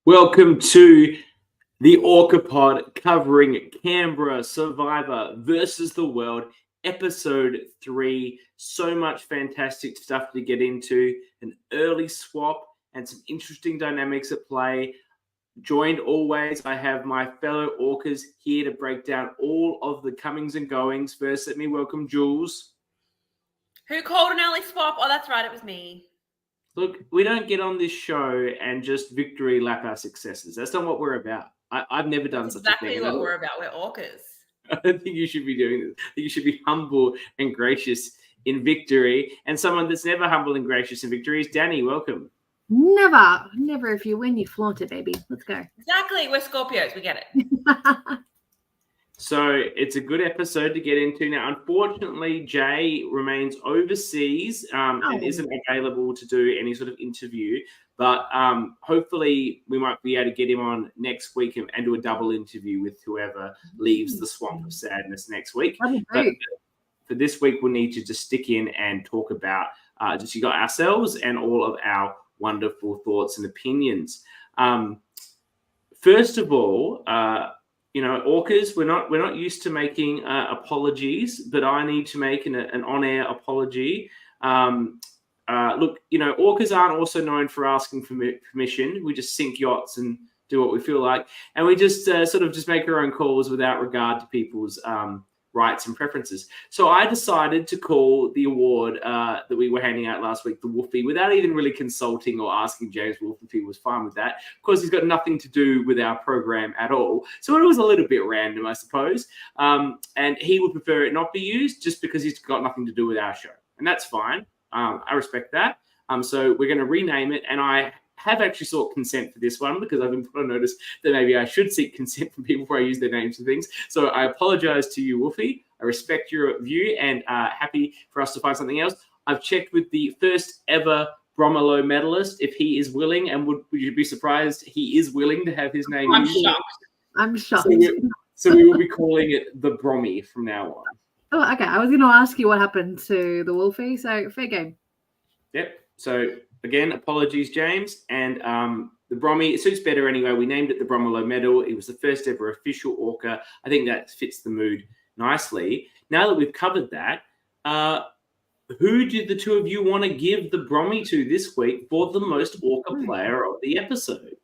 Welcome to the ORCA pod covering Canberra Survivor versus the World, episode 3. So much fantastic stuff to get into, an early swap and some interesting dynamics at play. Joined always, I have my fellow Orcas here to break down all of the comings and goings. First, let me welcome Jules. Who called an early swap? Oh, that's right, it was me. Look, we don't get on this show and just victory lap our successes. That's not what we're about. I've never done such a thing. Exactly what we're about. We're Orcas. I don't think you should be doing this. I think you should be humble and gracious in victory. And someone that's never humble and gracious in victory is Dani. Welcome. Never. If you win, you flaunt it, baby. Let's go. Exactly. We're Scorpios. We get it. So it's a good episode to get into. Now, unfortunately, Jay remains overseas and isn't available to do any sort of interview. But hopefully we might be able to get him on next week and do a double interview with whoever leaves the swamp of sadness next week. But for this week, we'll need to just stick in and talk about just you got ourselves and all of our wonderful thoughts and opinions. First of all, Orcas, we're not used to making apologies, but I need to make an on-air apology. Look, Orcas aren't also known for asking for permission. We just sink yachts and do what we feel like. And we just sort of just make our own calls without regard to people's rights and preferences. So I decided to call the award that we were handing out last week, the Woofie, without even really consulting or asking James Wolfe if he was fine with that. Of course, he's got nothing to do with our program at all. So it was a little bit random, I suppose. And he would prefer it not be used just because he's got nothing to do with our show. And that's fine. I respect that. So we're going to rename it. And I have actually sought consent for this one because I've been put on notice that maybe I should seek consent from people before I use their names and things. So I apologize to you, Wolfie. I respect your view and happy for us to find something else. I've checked with the first ever Brommy medalist if he is willing, and would you be surprised he is willing to have his name used? I'm shocked. So we will be calling it the Brommy from now on. Oh, okay. I was going to ask you what happened to the Wolfie, so fair game. Yep. So again, apologies, James. And the Brommy, it suits better anyway. We named it the Brommy medal. It was the first ever official ORCA. I think that fits the mood nicely. Now that we've covered that, who did the two of you want to give the Brommy to this week for the most ORCA player of the episode?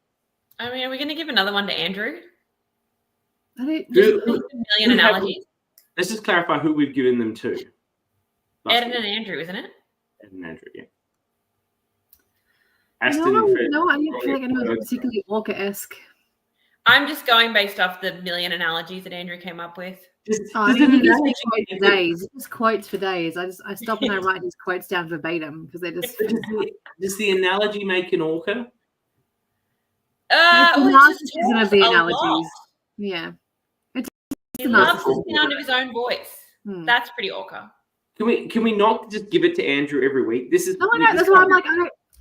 I mean, are we going to give another one to Andrew? I don't. A million analogies. Let's just clarify who we've given them to. Aiden and Andrew, isn't it? Aiden and Andrew, yeah. I didn't feel like anyone was particularly ORCA-esque. I'm just going based off the million analogies that Andrew came up with. Just quotes for days. I stop and I write his quotes down verbatim because they're just. Does the analogy make an ORCA? The narcissism of the analogies. Yeah. He loves the sound of his own voice. That's pretty ORCA. Can we not just give it to Andrew every week? This is that's why I'm like,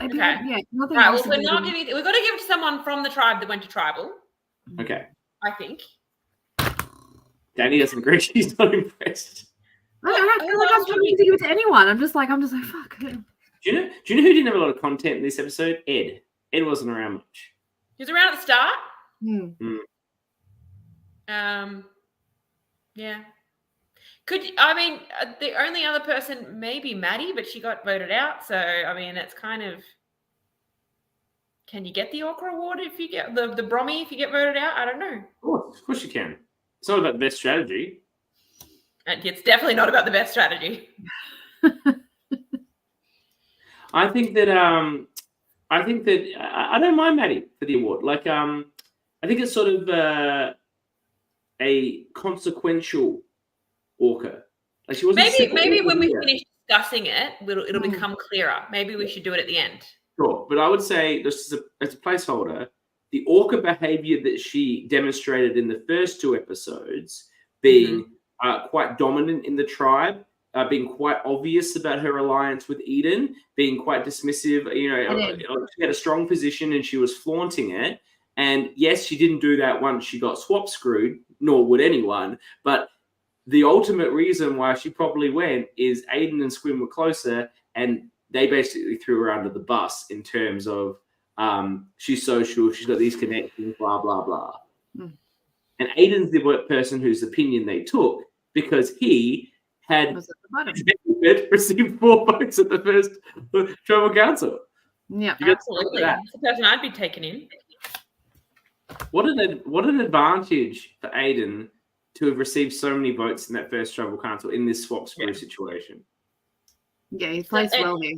Okay. Yeah. Right, well, we've got to give it to someone from the tribe that went to tribal. Okay. I think. Dani doesn't agree. She's not impressed. I don't feel like I'm trying to give it to anyone. I'm just like, fuck. Do you know who didn't have a lot of content in this episode? Ed. Ed wasn't around much. He was around at the start. Yeah. The only other person may be Maddie, but she got voted out. So, I mean, it's kind of, can you get the ORCA award if you get the Brommy if you get voted out? I don't know. Of course you can. It's not about the best strategy. It's definitely not about the best strategy. I think that I don't mind Maddie for the award. Like, I think it's sort of a consequential ORCA. Like she wasn't. Maybe when we finish discussing it, it'll become clearer. Maybe we should do it at the end. Sure, but I would say this is as a placeholder, the ORCA behavior that she demonstrated in the first two episodes, being quite dominant in the tribe, being quite obvious about her alliance with Aiden, being quite dismissive. She had a strong position and she was flaunting it. And yes, she didn't do that once she got swap screwed, nor would anyone. But the ultimate reason why she probably went is Aiden and Squim were closer, and they basically threw her under the bus in terms of She's social. She's got these connections, blah, blah, blah. Mm. And Aiden's the person whose opinion they took because he had Was at the bottom. received 4 votes at the first tribal council. Yeah. You get Absolutely. that. That's the person I'd be taking in. What an advantage for Aiden to have received so many votes in that first tribal council in this swap sprue situation. Yeah, he plays And well here.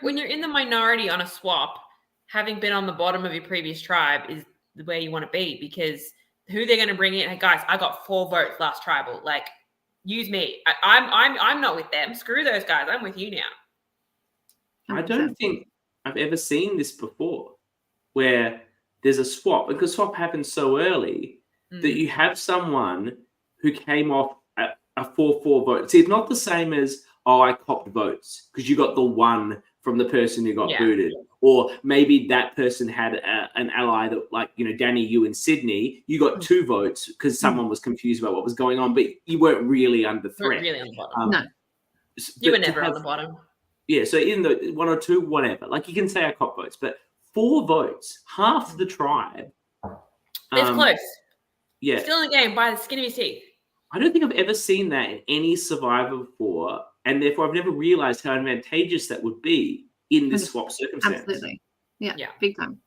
when you're in the minority on a swap, having been on the bottom of your previous tribe is the way you want to be, because who they're going to bring in? Hey guys, I got 4 votes last tribal. Like, use me. I'm not with them. Screw those guys. I'm with you now. 100%. I don't think I've ever seen this before, where there's a swap, because swap happens so early that you have someone who came off a 4-4 vote. See, it's not the same as, I copped votes because you got the 1 from the person who got booted. Or maybe that person had an ally that, like, Danny, you in Sydney, you got 2 votes because someone was confused about what was going on, but you weren't really under threat. Really on the bottom. No. You were never on the bottom. Yeah, so in the 1 or 2, whatever. Like, you can say I cop votes, but 4 votes, half the tribe. It's close. Yeah. Still in the game by the skin of your teeth. I don't think I've ever seen that in any Survivor before, and therefore I've never realized how advantageous that would be in this swap circumstance. Absolutely. Yeah, Yeah. big time.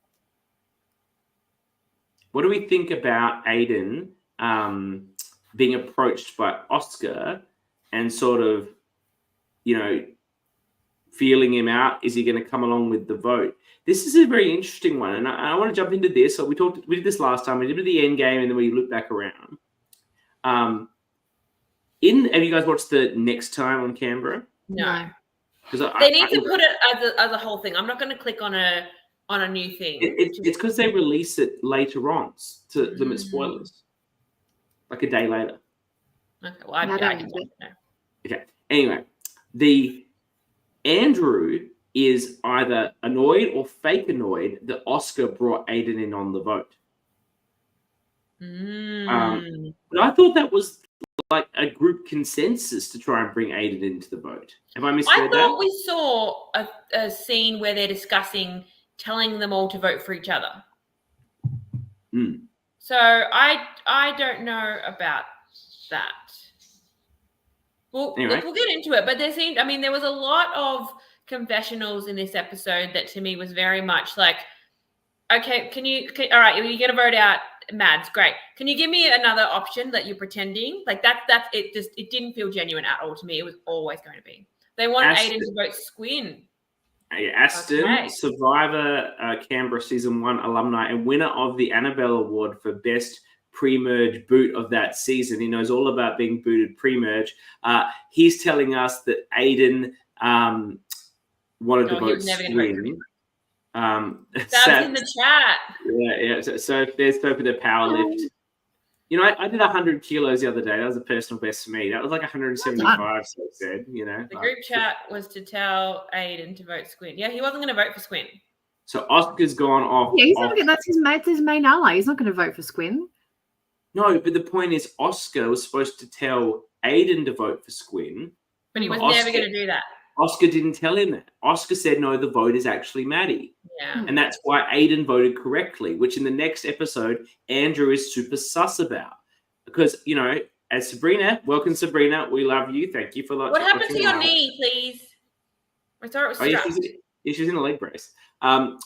What do we think about Aiden being approached by Oscar and sort of, feeling him out? Is he going to come along with the vote? This is a very interesting one, and I want to jump into this. So we did this last time. We did it at the end game, and then we looked back around. Have you guys watched the Next Time on Canberra? No. Because They need to put it as a whole thing. I'm not going to click on a new thing. It's because they release it later on to limit spoilers, like a day later. Okay, well, I can watch it now. Okay. Anyway, the Andrew is either annoyed or fake annoyed that Oscar brought Aiden in on the vote. But I thought that was like a group consensus to try and bring Aiden into the vote. Have I misread that? I thought we saw a scene where they're discussing telling them all to vote for each other. So I don't know about that. Well, anyway. We'll get into it, but there was a lot of confessionals in this episode that to me was very much like, okay, all right, you're going to vote out Mads, great. Can you give me another option that you're pretending? Like that's it. It didn't feel genuine at all to me. It was always going to be. They wanted Aiden to vote Squin. Aston, Survivor Canberra Season 1 alumni and winner of the Annabelle Award for Best Pre-Merge Boot of that season. He knows all about being booted pre-merge. He's telling us that Aiden wanted to vote Squin. That's in the chat. Yeah. So there's for the power lift. I did 100 kilos the other day. That was a personal best for me. That was like 175. So it said, The group chat was to tell Aiden to vote Squin. Yeah, he wasn't going to vote for Squin. So Oscar's gone off. Yeah, he's not. That's his main ally. He's not going to vote for Squin. No, but the point is, Oscar was supposed to tell Aiden to vote for Squin, but he was never going to do that. Oscar didn't tell him that. Oscar said, no, the vote is actually Maddie. Yeah. And that's why Aiden voted correctly, which in the next episode, Andrew is super sus about. Because, as Sabrina, welcome Sabrina, we love you. Thank you for What happened to your knee, please? I thought it was strapped. She's in a leg brace. Andrew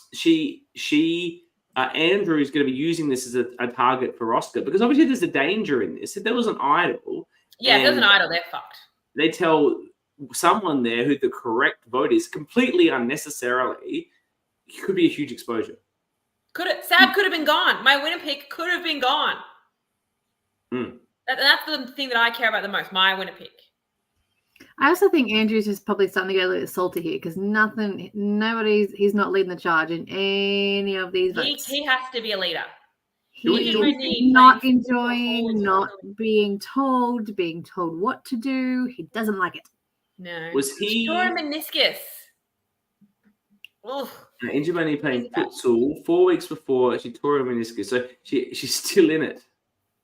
is going to be using this as a target for Oscar, because obviously there's a danger in this. If there was an idol. Yeah, if there's an idol, they're fucked. They tell someone there who the correct vote is completely unnecessarily, it could be a huge exposure. Sab could have been gone. My winner pick could have been gone. That's the thing that I care about the most, my winner pick. I also think Andrew's just probably starting to get a little bit salty here because he's not leading the charge in any of these votes. He has to be a leader. He's not enjoying not being told what to do. He doesn't like it. No. Was he? She tore a meniscus. Injured by knee playing futsal 4 weeks before she tore her meniscus, so she's still in it.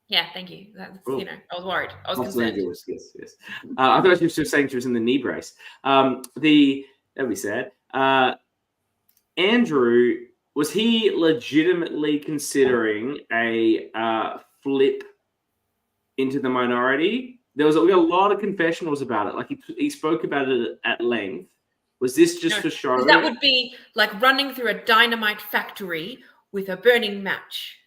Yeah, thank you. That's, I was worried. I was concerned. Yes. I thought she was just saying she was in the knee brace. That'd be sad. Andrew Was he legitimately considering a flip into the minority? We got a lot of confessionals about it. Like he spoke about it at length. Was this just for show? That would be like running through a dynamite factory with a burning match.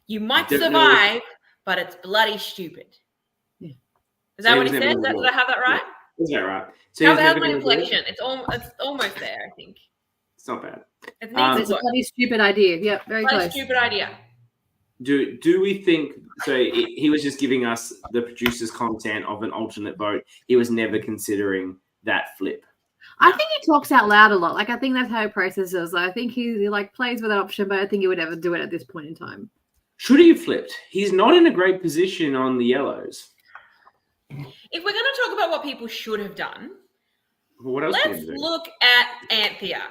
You might survive, but it's bloody stupid. Yeah. Is that what he said? Did I have that right? Is that right? So how's my inflection? It's almost there, I think. It's not bad. It's a bloody stupid idea. Yep, very close. Stupid idea. Do we think so? He was just giving us the producer's content of an alternate vote. He was never considering that flip. I think he talks out loud a lot. Like, I think that's how he processes. I think he like plays with that option, but I don't think he would ever do it at this point in time. Should he have flipped? He's not in a great position on the yellows. If we're going to talk about what people should have done, what else let's look at Anthea.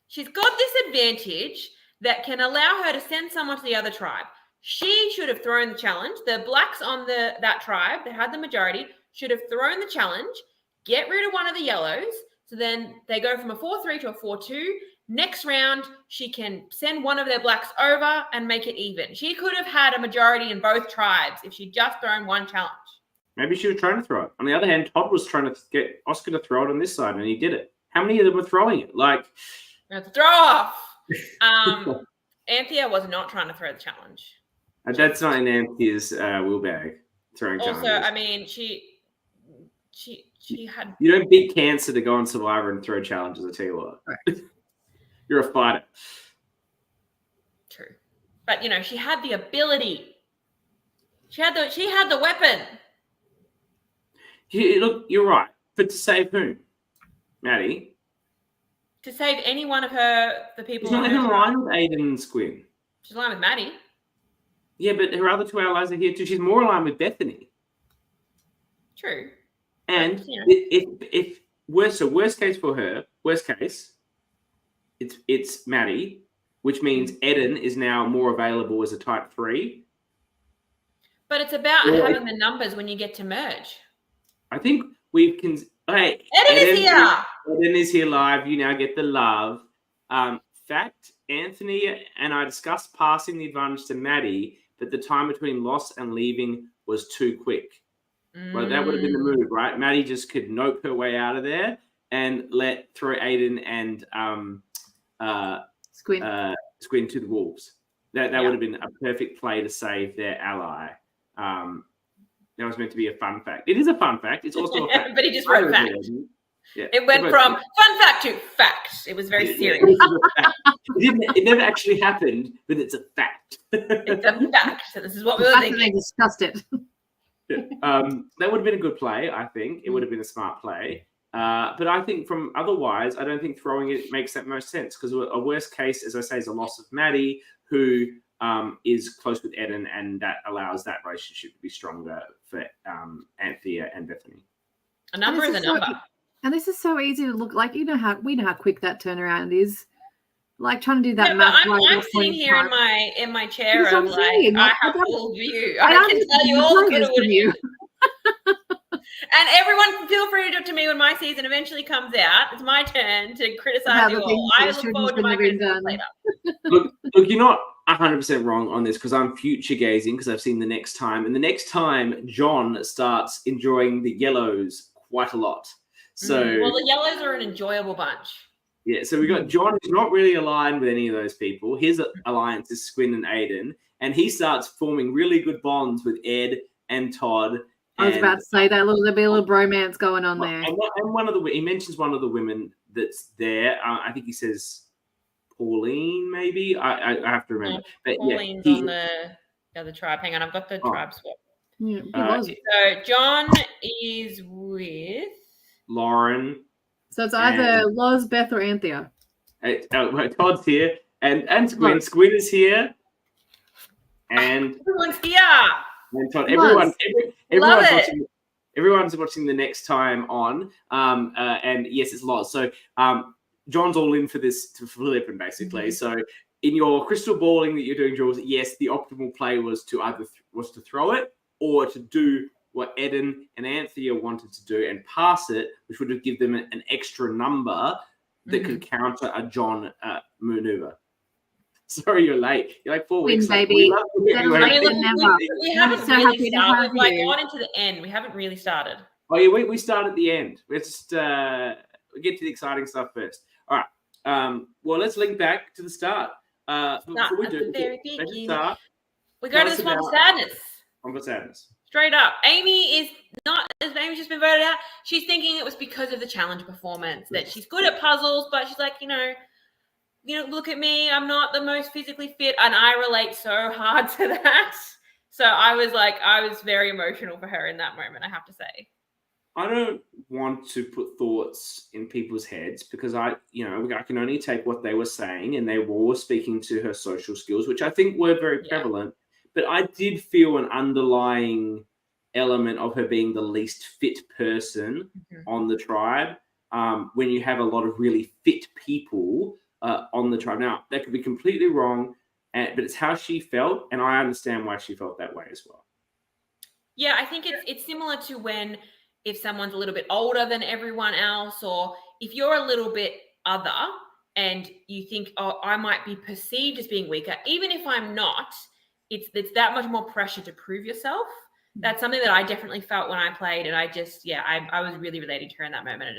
She's got this advantage that can allow her to send someone to the other tribe. She should have thrown the challenge. The blacks on that tribe that had the majority should have thrown the challenge, get rid of one of the yellows. So then they go from a 4-3 to a 4-2. Next round, she can send one of their blacks over and make it even. She could have had a majority in both tribes if she'd just thrown one challenge. Maybe she was trying to throw it. On the other hand, Todd was trying to get Oscar to throw it on this side, and he did it. How many of them were throwing it? Like, throw off. Anthea was not trying to throw the challenge. That's not in Anthea's wheel bag. Throwing challenges. Also, I mean, she had. You don't beat cancer to go on Survivor and throw challenges. I tell you what, right. You're a fighter. True, but she had the ability. She had the weapon. Look, you're right, but to save whom, Maddie? To save any one of the people. She's not in line with Aiden and Squin. She's in line with Maddie. Yeah, but her other two allies are here too. She's more aligned with Bethany. True. And if worst case for her, it's Maddie, which means Aiden is now more available as a type 3. But it's about having the numbers when you get to merge. I think we can. Hey, Aiden is here. Aiden is here live. You now get the love. Fact: Anthony and I discussed passing the advantage to Maddie, but the time between loss and leaving was too quick. Well, that would have been the move, right? Maddie just could nope her way out of there and throw Aiden and Squin to the wolves. That would have been a perfect play to save their ally. That was meant to be a fun fact. It is a fun fact. It's also a fact. But he just wrote fact. Yeah, it went from fun fact to fact. It was very serious. It never actually happened, but it's a fact. It's a fact. So this is what we were thinking. They discussed it. Yeah. That would have been a good play, I think. It would have been a smart play. But I think otherwise, I don't think throwing it makes that most sense, because a worst case, as I say, is a loss of Maddie, who is close with Aiden, and that allows that relationship to be stronger for Anthea and Bethany. A number is a number. And this is so easy to look like. We know how quick that turnaround is. Like trying to do that math. I'm sitting here in my chair. I'm like, I have full view. I can tell you all the good of you. And everyone, feel free to do it to me when my season eventually comes out. It's my turn to criticize you all. I look forward to my criticism later. Look, you're not 100% wrong on this, because I'm future gazing, because I've seen the next time. And the next time, John starts enjoying the yellows quite a lot. So well, the yellows are an enjoyable bunch. Yeah, so we got John, who's not really aligned with any of those people. His alliance is Squin and Aiden, and he starts forming really good bonds with Ed and Todd. I was about to say that there'll be a little bromance going on there. And he mentions one of the women that's there. I think he says Pauline, maybe. I have to remember. But Pauline's on the other tribe. Hang on, I've got the tribe swap. Yeah, so John is with Lauren. So it's either Loz, Beth, or Anthea. Todd's here, and Squin. Squin is here, and everyone's here. And Todd, everyone's watching the next time on. And yes, it's Loz. So John's all in for this to flip, and basically. So in your crystal balling that you're doing, Jules, yes, the optimal play was to either to throw it or to do what Aiden and Anthea wanted to do and pass it, which would have given them an extra number that could counter a John maneuver. Sorry, you're late. You're like 4 Win, weeks late. baby. We love to get you Better over. late look, than never. we I'm haven't so really happy to started. have We've like you. gone into the end. We haven't really started. Oh yeah, we start at the end. Let's we get to the exciting stuff first. All right. Well, let's link back to the start. Before we At do, the very let's beginning. start. We go Tell to us the Swamp of about- Sadness. Swamp of Sadness. Straight up. Amy is not, as Amy's just been voted out, she's thinking it was because of the challenge performance, that she's good at puzzles, but she's like, look at me, I'm not the most physically fit, and I relate so hard to that. So I was very emotional for her in that moment, I have to say. I don't want to put thoughts in people's heads because I can only take what they were saying, and they were all speaking to her social skills, which I think were very prevalent. But I did feel an underlying element of her being the least fit person on the tribe. When you have a lot of really fit people on the tribe. Now, that could be completely wrong, but it's how she felt, and I understand why she felt that way as well. Yeah, I think it's similar to if someone's a little bit older than everyone else, or if you're a little bit other and you think, oh, I might be perceived as being weaker, even if I'm not, it's that much more pressure to prove yourself. That's something that I definitely felt when I played, and I was really relating to her in that moment.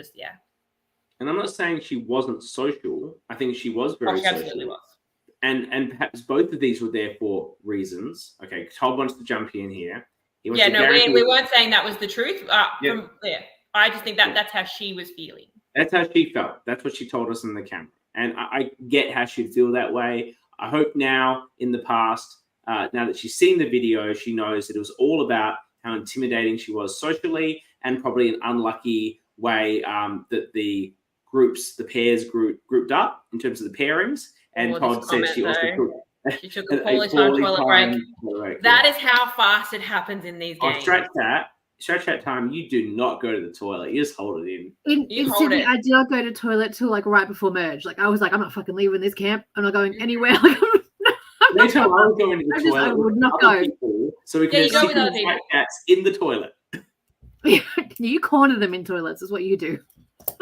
And I'm not saying she wasn't social. I think she was very social. Absolutely was. And perhaps both of these were there for reasons. Okay, Todd wants to jump in here. We weren't saying that was the truth. I just think that's how she was feeling. That's how she felt. That's what she told us in the camera. And I get how she'd feel that way. I hope now, in the past, now that she's seen the video, she knows that it was all about how intimidating she was socially, and probably an unlucky way that the pairs grouped up in terms of the pairings. And Todd said she also took a poorly timed toilet break. That is how fast it happens in these games. Stretch that time. You do not go to the toilet. You just hold it in. In Sydney, I did not go to the toilet till right before merge. I was like, I'm not fucking leaving this camp. I'm not going anywhere. Anytime I was going to the toilet, I would not go. People, so we can sit with cats in the toilet. You corner them in toilets, is what you do.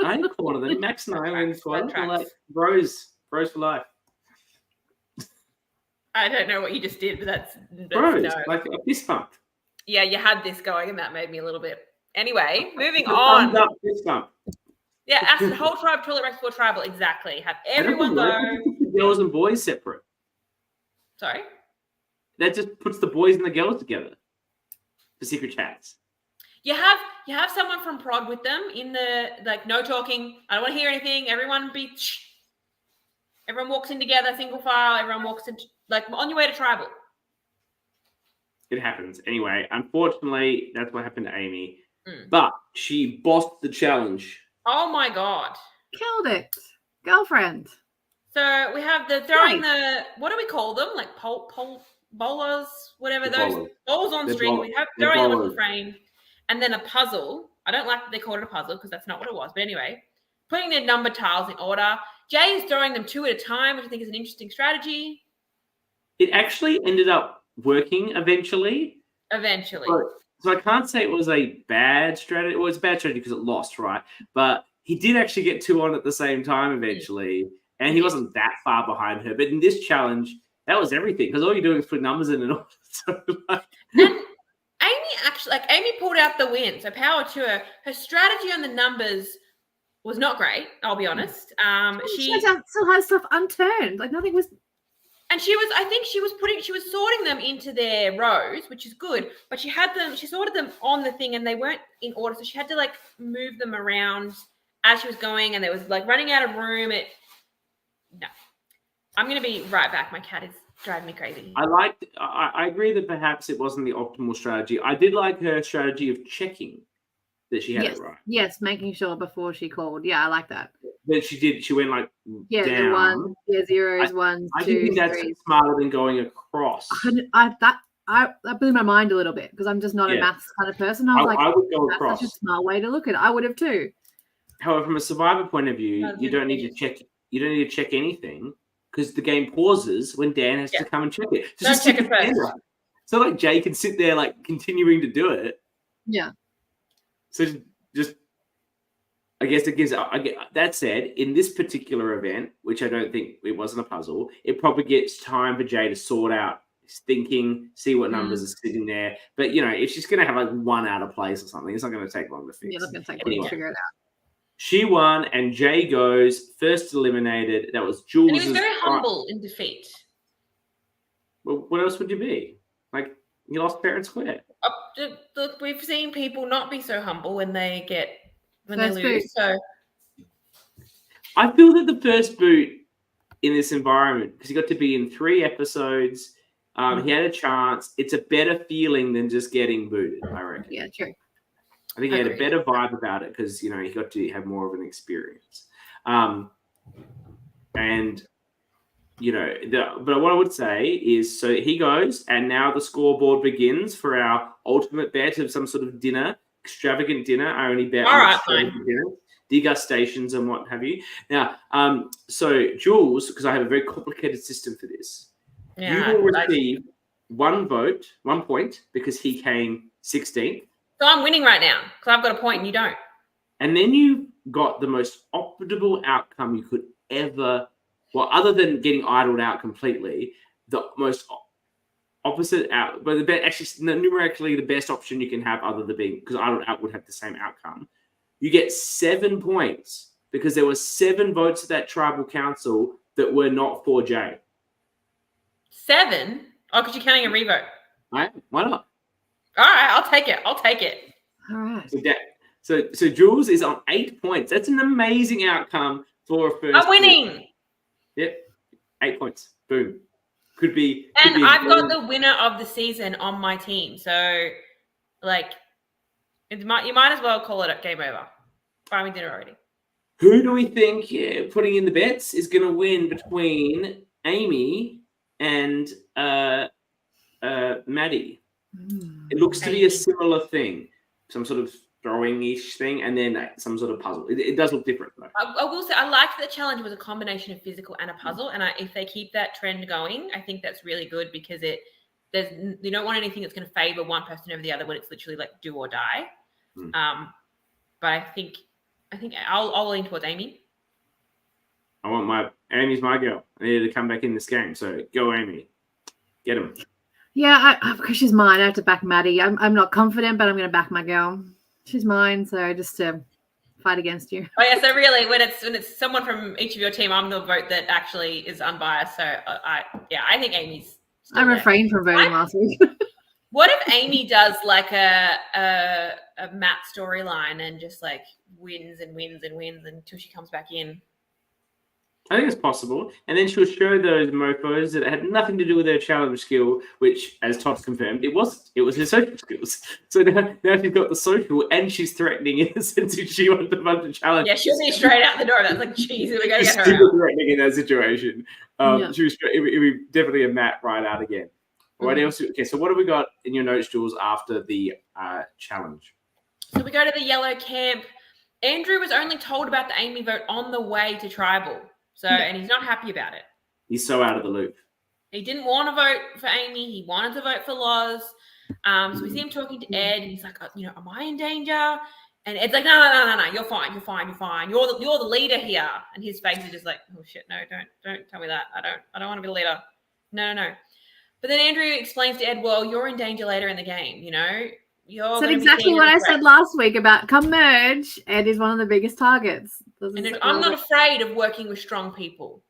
I didn't corner them. Max and I were in the toilet. We're like bros for life. I don't know what you just did, but that's bros, like a fist bump. Yeah, you had this going, and that made me a little bit. Anyway, moving on. Thumbs up, fist bump. Yeah, ask the whole tribe toilet break before tribal. Exactly. Have everyone go. Girls and boys separate. Sorry? That just puts the boys and the girls together for secret chats. You have someone from prod with them in the no talking. I don't want to hear anything. Everyone walks in together, single file. Everyone walks in on your way to tribal. It happens. Anyway, unfortunately, that's what happened to Amy. But she bossed the challenge. Oh my God. Killed it. Girlfriend. So we have the throwing what do we call them? Like bolas, whatever those balls on string. We have throwing them off the frame, and then a puzzle. I don't like that they called it a puzzle because that's not what it was. But anyway, putting their number tiles in order. Jay is throwing them 2 at a time, which I think is an interesting strategy. It actually ended up working eventually. So I can't say it was a bad strategy. Well, it's a bad strategy because it lost, right? But he did actually get 2 on at the same time eventually. And he wasn't that far behind her. But in this challenge, that was everything. Because all you're doing is put numbers in and all. So, and Amy pulled out the win. So power to her. Her strategy on the numbers was not great, I'll be honest. She still has stuff unturned. Nothing was. And she was sorting them into their rows, which is good. But she sorted them on the thing and they weren't in order. So she had to move them around as she was going. And there was running out of room. No, I'm going to be right back. My cat is driving me crazy. I agree that perhaps it wasn't the optimal strategy. I did like her strategy of checking that she had it right. Yes, making sure before she called. Yeah, I like that. But she did. She went down. The zeros, ones, I two, think that's threes. Smarter than going across. That blew my mind a little bit because I'm just not a maths kind of person. I would go across. That's such a smart way to look at it. I would have too. However, from a survivor point of view, you don't need to check. You don't need to check anything because the game pauses when Dan has to come and check it. Just check it first. So Jay can sit there continuing to do it. Yeah. So just I guess it gives. That said, in this particular event, which I don't think it wasn't a puzzle, it probably gets time for Jay to sort out his thinking, see what numbers are sitting there. But if she's going to have like one out of place or something, it's not going to take long to fix. Yeah, it's going to take long to figure it out. She won, and Jay goes first eliminated. That was Jules. And he was very humble in defeat. Well, what else would you be? Like, you lost fair and square. Look, we've seen people not be so humble when they lose. Boot. So I feel that the first boot in this environment, because he got to be in 3 episodes, he had a chance. It's a better feeling than just getting booted, I reckon. Yeah, true. I think he had a better vibe about it because, he got to have more of an experience. But what I would say is, so he goes, and now the scoreboard begins for our ultimate bet of some sort of dinner, extravagant dinner. I only bet on extravagant dinner, degustations and what have you. Now, so Jules, because I have a very complicated system for this, you will receive 1 point, because he came 16th. So I'm winning right now because I've got a point and you don't. And then you got the most optimal outcome you could ever, well, other than getting idled out completely, the most opposite out, but numerically the best option you can have other than being, because idled out would have the same outcome. You get 7 points because there were 7 votes at that tribal council that were not for Jay. 7? Oh, because you're counting a revote. Right? Why not? All right, I'll take it. All right. So Jules is on 8 points. That's an amazing outcome for a first. I'm winning. Yep, 8 points. Boom. Could be. And I've got the winner of the season on my team. So, you might as well call it a game over. Buy me dinner already. Who do we think putting in the bets is going to win between Amy and Maddie? It looks to be a similar thing, some sort of throwing-ish thing, and then some sort of puzzle. It does look different, though. I will say I liked the challenge was a combination of physical and a puzzle, and if they keep that trend going, I think that's really good because you don't want anything that's going to favor one person over the other when it's literally like do or die. But I think I'll lean towards Amy. Amy's my girl. I need her to come back in this game, so go Amy, get him. Yeah, because she's mine. I have to back Maddie. I'm not confident, but I'm going to back my girl. She's mine, so just to fight against you. Oh yeah, so really, when it's someone from each of your team, I'm the vote that actually is unbiased. So I think Amy's. I refrained from voting last week. What if Amy does like a Matt storyline and just like wins until she comes back in? I think it's possible. And then she'll show those mofos that had nothing to do with her challenge skill, which, as Todd confirmed, it was her social skills. So now she's got the social and she's threatening in the sense that she wants a bunch of challenges. Yeah, she'll be straight out the door. That's like, geez, we're going to get her super out. threatening in that situation. It would be definitely a Matt right out again. What else? Okay, so what have we got in your notes, Jules, after the challenge? So we go to the yellow camp. Andrew was only told about the Amy vote on the way to tribal. So, and he's not happy about it. He's so out of the loop. He didn't want to vote for Amy. He wanted to vote for Loz. So we see him talking to Ed, and he's like, am I in danger? And Ed's like, no, you're fine. You're the leader here. And his face is just like, oh shit, no, don't tell me that. I don't want to be the leader. No. But then Andrew explains to Ed, well, you're in danger later in the game. Said exactly what I said last week about come merge. Ed is one of the biggest targets. And I'm not afraid of working with strong people.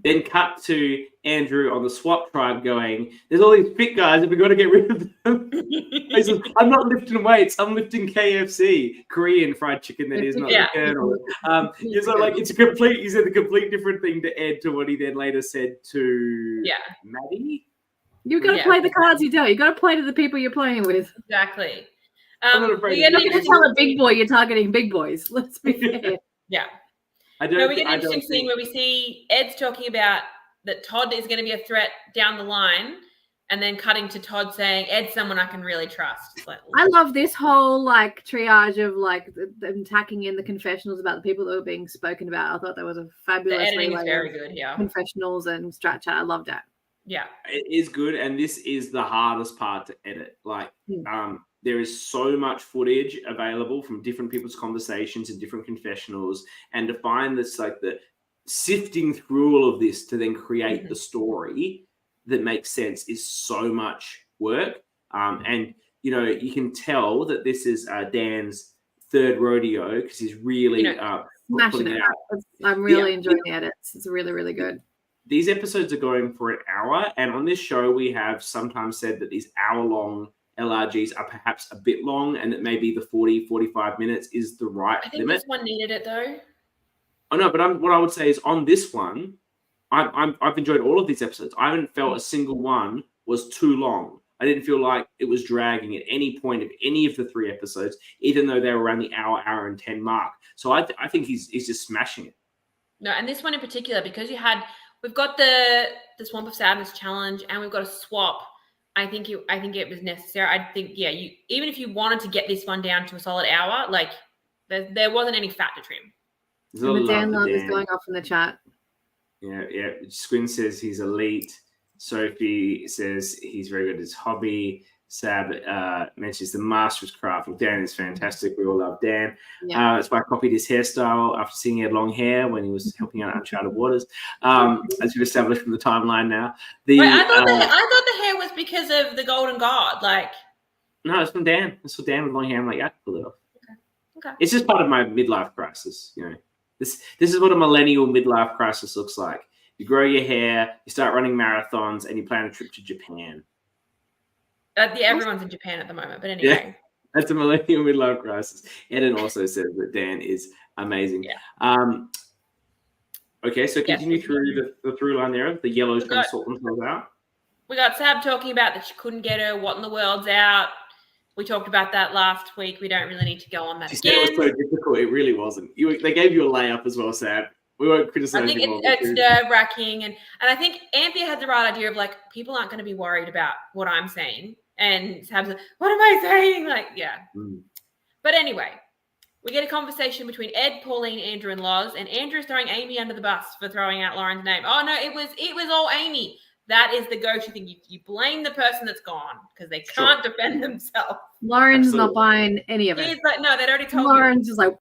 Then cut to Andrew on the swap tribe going, there's all these fit guys and we've got to get rid of them. He says, I'm not lifting weights, I'm lifting KFC, Korean fried chicken that is not the Colonel. He said a complete different thing to Ed to what he then later said to Maddie. You've got to play the cards you dealt. You've got to play to the people you're playing with. Exactly. I'm not afraid. You're not going to tell a big boy you're targeting big boys. Let's be fair. Yeah. We get an interesting scene where we see Ed's talking about that Todd is going to be a threat down the line, and then cutting to Todd saying, Ed's someone I can really trust. I love this whole triage of them tacking in the confessionals about the people that were being spoken about. I thought that was a fabulous. The editing is very good, confessionals and strat chat. I loved that. Yeah. It is good, and this is the hardest part to edit. there is so much footage available from different people's conversations and different confessionals, and to find this like the sifting through all of this to then create the story that makes sense is so much work. And you know, you can tell that this is Dan's third rodeo because he's really smashing it out. I'm really enjoying the edits. It's really, really good. These episodes are going for an hour, and on this show we have sometimes said that these hour-long LRGs are perhaps a bit long, and that maybe the 40-45 minutes is the right limit. I think this one needed it though. I know, but what I would say is on this one, I've enjoyed all of these episodes. I haven't felt a single one was too long. I didn't feel like it was dragging at any point of any of the 3 episodes, even though they were around the hour and 10 mark. So I think he's just smashing it. No, and this one in particular, because we've got the Swamp of Sadness challenge, and we've got a swap. I think it was necessary. I think even if you wanted to get this one down to a solid hour, like there wasn't any fat to trim. And the Dan love is going off in the chat. Yeah. Squin says he's elite. Sophie says he's very good at his hobby. Sab mentions the master's craft. Well, Dan is fantastic. We all love Dan. Yeah. That's why I copied his hairstyle after seeing he had long hair when he was helping out Uncharted Waters. As we've established from the timeline now. I thought the hair was because of the Golden God. Like, no, it's from Dan. It's for Dan with long hair. I'm like, yeah, I can pull it off. Okay. It's just part of my midlife crisis. You know, this is what a millennial midlife crisis looks like. You grow your hair, you start running marathons, and you plan a trip to Japan. Everyone's in Japan at the moment, but anyway. Yeah, that's a millennial midlife crisis. Aiden also says that Dan is amazing. Yeah. Okay, so continue through the through line there. The yellows kind of sort themselves out. We got Sab talking about that she couldn't get her What in the World's out. We talked about that last week. We don't really need to go on that again. It was so difficult. It really wasn't. They gave you a layup as well, Sab. We won't criticize you. I think it's nerve-wracking. And I think Anthea had the right idea of, like, people aren't going to be worried about what I'm saying. And Sab's like, what am I saying? Like, yeah. But anyway, we get a conversation between Ed, Pauline, Andrew, and Loz. And Andrew's throwing Amy under the bus for throwing out Lauren's name. Oh, no, it was all Amy. That is the go-to thing. You blame the person that's gone because they can't defend themselves. Lauren's not buying any of it. He's like, no, they'd already told me. Lauren's just like,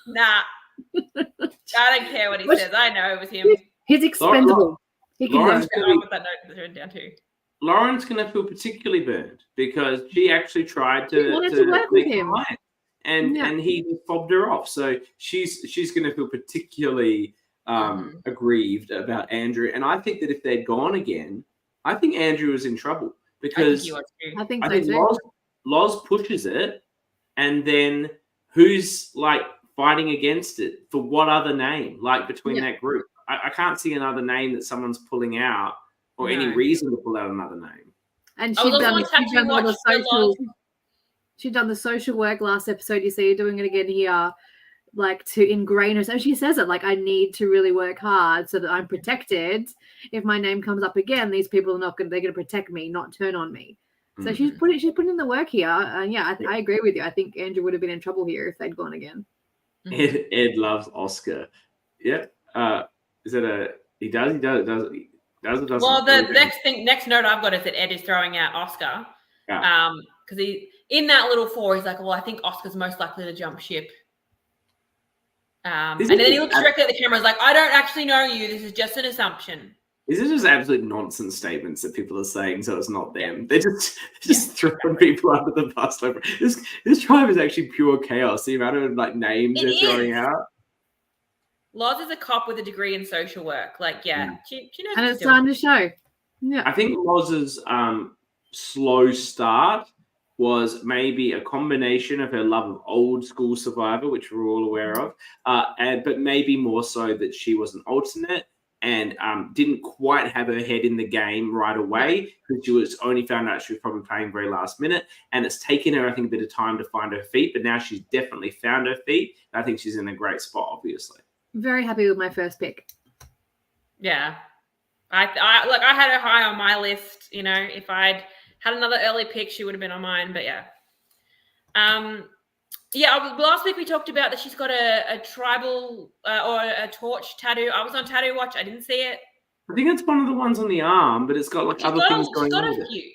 nah. I don't care what he says. I know it was him. He's expendable. Lauren's I'll put that note written down too. Lauren's going to feel particularly burned because she actually tried to work with him, and he just fobbed her off. So she's going to feel particularly aggrieved about Andrew. And I think that if they'd gone again, I think Andrew is in trouble because I think so too. Loz pushes it, and then who's like fighting against it for what other name? Like between that group, I can't see another name that someone's pulling out or any reason to pull out another name. And she'd done the social work last episode. You see her doing it again here, like to ingrain herself. She says it like, I need to really work hard so that I'm protected. If my name comes up again, these people they're going to protect me, not turn on me. So she's putting in the work here. And I agree with you. I think Andrew would have been in trouble here if they'd gone again. Ed loves Oscar. Yeah. Is that he does it doesn't. Well, the next note I've got is that Ed is throwing out Oscar. Yeah. Because he in that little 4, he's like, well, I think Oscar's most likely to jump ship. And then he looks directly at the camera. He's like, I don't actually know you. This is just an assumption. These are just absolute nonsense statements that people are saying, so it's not them. They're just throwing people under the bus. Like, this tribe is actually pure chaos. The amount of like names they're throwing out. Loz is a cop with a degree in social work. Like, she knows. And it's time to show. Yeah. I think Loz's slow start was maybe a combination of her love of old school Survivor, which we're all aware of, but maybe more so that she was an alternate and didn't quite have her head in the game right away because she was only found out she was probably playing very last minute. And it's taken her, I think, a bit of time to find her feet, but now she's definitely found her feet. I think she's in a great spot, obviously. Very happy with my first pick. Yeah. I had her high on my list. You know, if I'd had another early pick, she would have been on mine, but yeah. Last week we talked about that she's got a tribal or a torch tattoo. I was on Tattoo Watch. I didn't see it. I think it's one of the ones on the arm, but it's got like other things going on with it.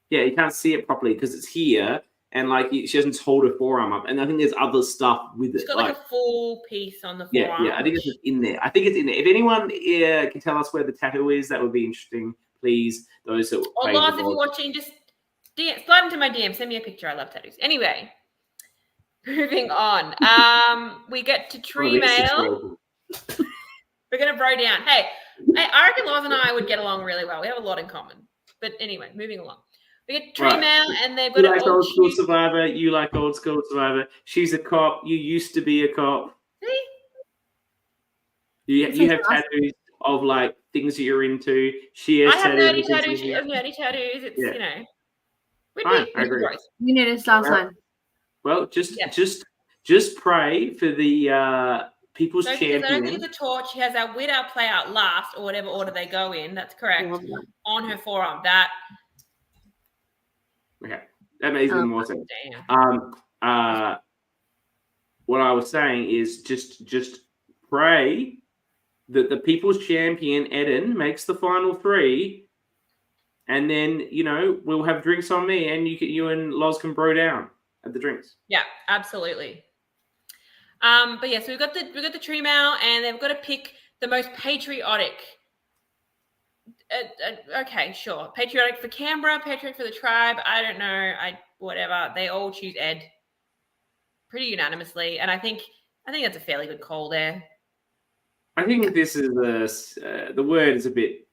Yeah, you can't see it properly because it's here, and like she doesn't hold her forearm up. And I think there's other stuff with it. She's got like a full piece on the Yeah, forearm. I think it's in there. I think it's in there. If anyone can tell us where the tattoo is, that would be interesting. Please, those that Or Lars, if you're watching, just slide into my DM. Send me a picture. I love tattoos. Anyway, moving on. We get to tree mail. We're gonna bro down. Hey, I reckon Lars and I would get along really well. We have a lot in common. But anyway, moving along. We get tree mail, and they've got you like old school survivor. You like old school survivor. She's a cop. You used to be a cop. See? You have tattoos of like things that you're into. She has tattoos. I have nerdy tattoos. She has nerdy tattoos. It's you know. I agree. You need a stop sign. Well, just pray for the people's champion. I don't think it's a torch. She has our win out, play out last, or whatever order they go in. That's correct. On her forearm. Okay, that makes even more sense. What I was saying is just pray that the people's champion Aiden makes the final 3, and then we'll have drinks on me, and you and Loz can bro down at the drinks. Yeah, absolutely. But yeah, so we've got the tree mail, and they've got to pick the most patriotic. Okay, sure. Patriotic for Canberra, patriotic for the tribe. I don't know. Whatever. They all choose Ed pretty unanimously, and I think that's a fairly good call there. I think this is the word is a bit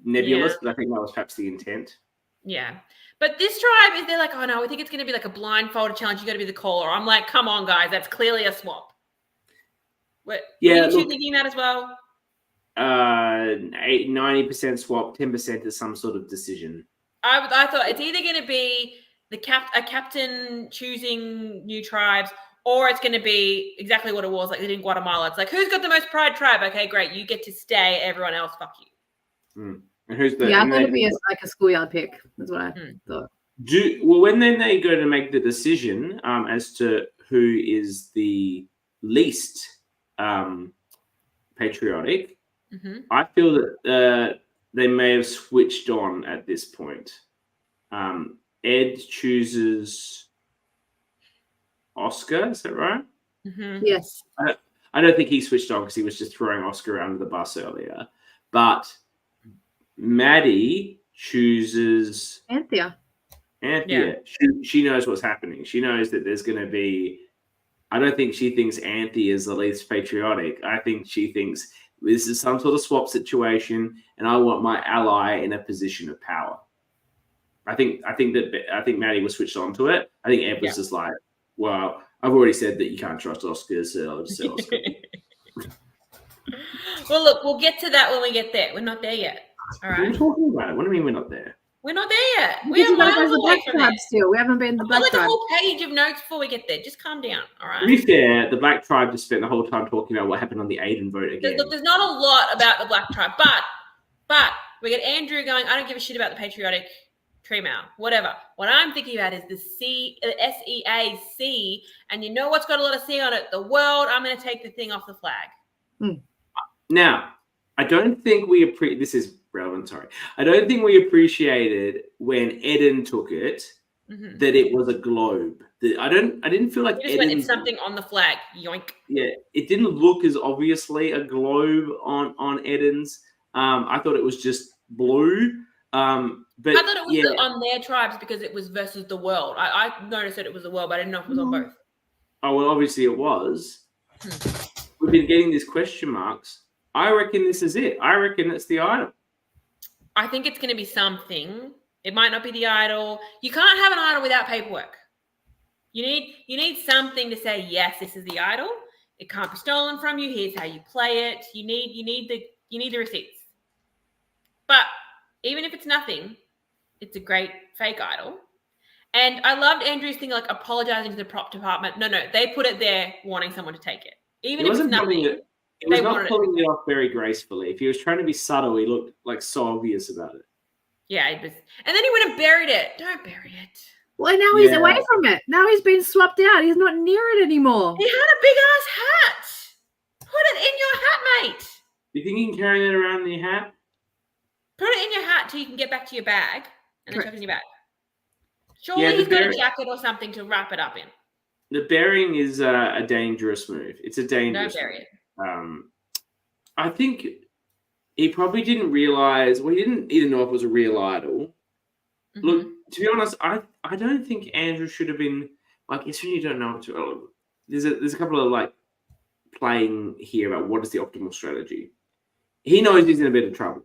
nebulous, but I think that was perhaps the intent. Yeah. But this tribe they're like, oh no, we think it's going to be like a blindfolded challenge. You got to be the caller. I'm like, come on, guys, that's clearly a swap. Were you two thinking that as well? 90% swap, 10% is some sort of decision. I thought it's either going to be a captain choosing new tribes, or it's going to be exactly what it was like in Guatemala. It's like, who's got the most pride tribe? Okay, great, you get to stay. Everyone else, fuck you. And who's the? Yeah, I thought it'd be a schoolyard pick. That's what I thought. When then they go to make the decision as to who is the least patriotic. Mm-hmm. I feel that they may have switched on at this point. Ed chooses Oscar, is that right? Mm-hmm. Yes. I don't think he switched on because he was just throwing Oscar under the bus earlier. But Maddie chooses Anthea. Yeah. She knows what's happening. She knows that there's going to be. I don't think she thinks Anthea is the least patriotic. I think she thinks this is some sort of swap situation, and I want my ally in a position of power. I think Maddie was switched on to it. I think Ed was just like, well, I've already said that you can't trust Oscar, so I'll just say Oscar. Well, look, we'll get to that when we get there. We're not there yet. All right. What are you talking about? What do you mean we're not there? We're not there yet. We are miles away from it. Still. We haven't been the Black Tribe. Like a whole page of notes before we get there. Just calm down, all right? To be fair, the Black Tribe just spent the whole time talking about what happened on the Aiden vote again. There's not a lot about the Black Tribe, but we get Andrew going, I don't give a shit about the patriotic tree mail, whatever. What I'm thinking about is the SEAC, and you know what's got a lot of C on it? The world. I'm going to take the thing off the flag. Now, I don't think we this is relevant, sorry. I don't think we appreciated when Aiden took it that it was a globe. I didn't feel like it's something on the flag. Yoink. Yeah, it didn't look as obviously a globe on Aiden's. I thought it was just blue. But I thought it was on their tribes because it was versus the world. I noticed that it was the world, but I didn't know if it was on both. Oh, well, obviously it was. We've been getting these question marks. I reckon this is it. I reckon it's the idol. I think it's going to be something. It might not be the idol. You can't have an idol without paperwork. You need something to say, yes, this is the idol. It can't be stolen from you. Here's how you play it. You need the receipts. But even if it's nothing, it's a great fake idol. And I loved Andrew's thing, like apologizing to the prop department. No, they put it there wanting someone to take it. Even if it's nothing. He was not pulling it off very gracefully. If he was trying to be subtle, he looked like so obvious about it. Yeah, it was. And then he went and buried it. Don't bury it. Well, now he's away from it. Now he's been swapped out. He's not near it anymore. He had a big-ass hat. Put it in your hat, mate. Do you think you can carry that around in your hat? Put it in your hat till you can get back to your bag and then chuck it in your bag. Surely he's got a jacket or something to wrap it up in. The burying is a dangerous move. It's a dangerous No bury it. I think he probably didn't realize, well, he didn't even know if it was a real idol. Mm-hmm. Look, to be honest, I don't think Andrew should have been, like, especially you don't know what to, there's a couple of, like, playing here about what is the optimal strategy. He knows he's in a bit of trouble.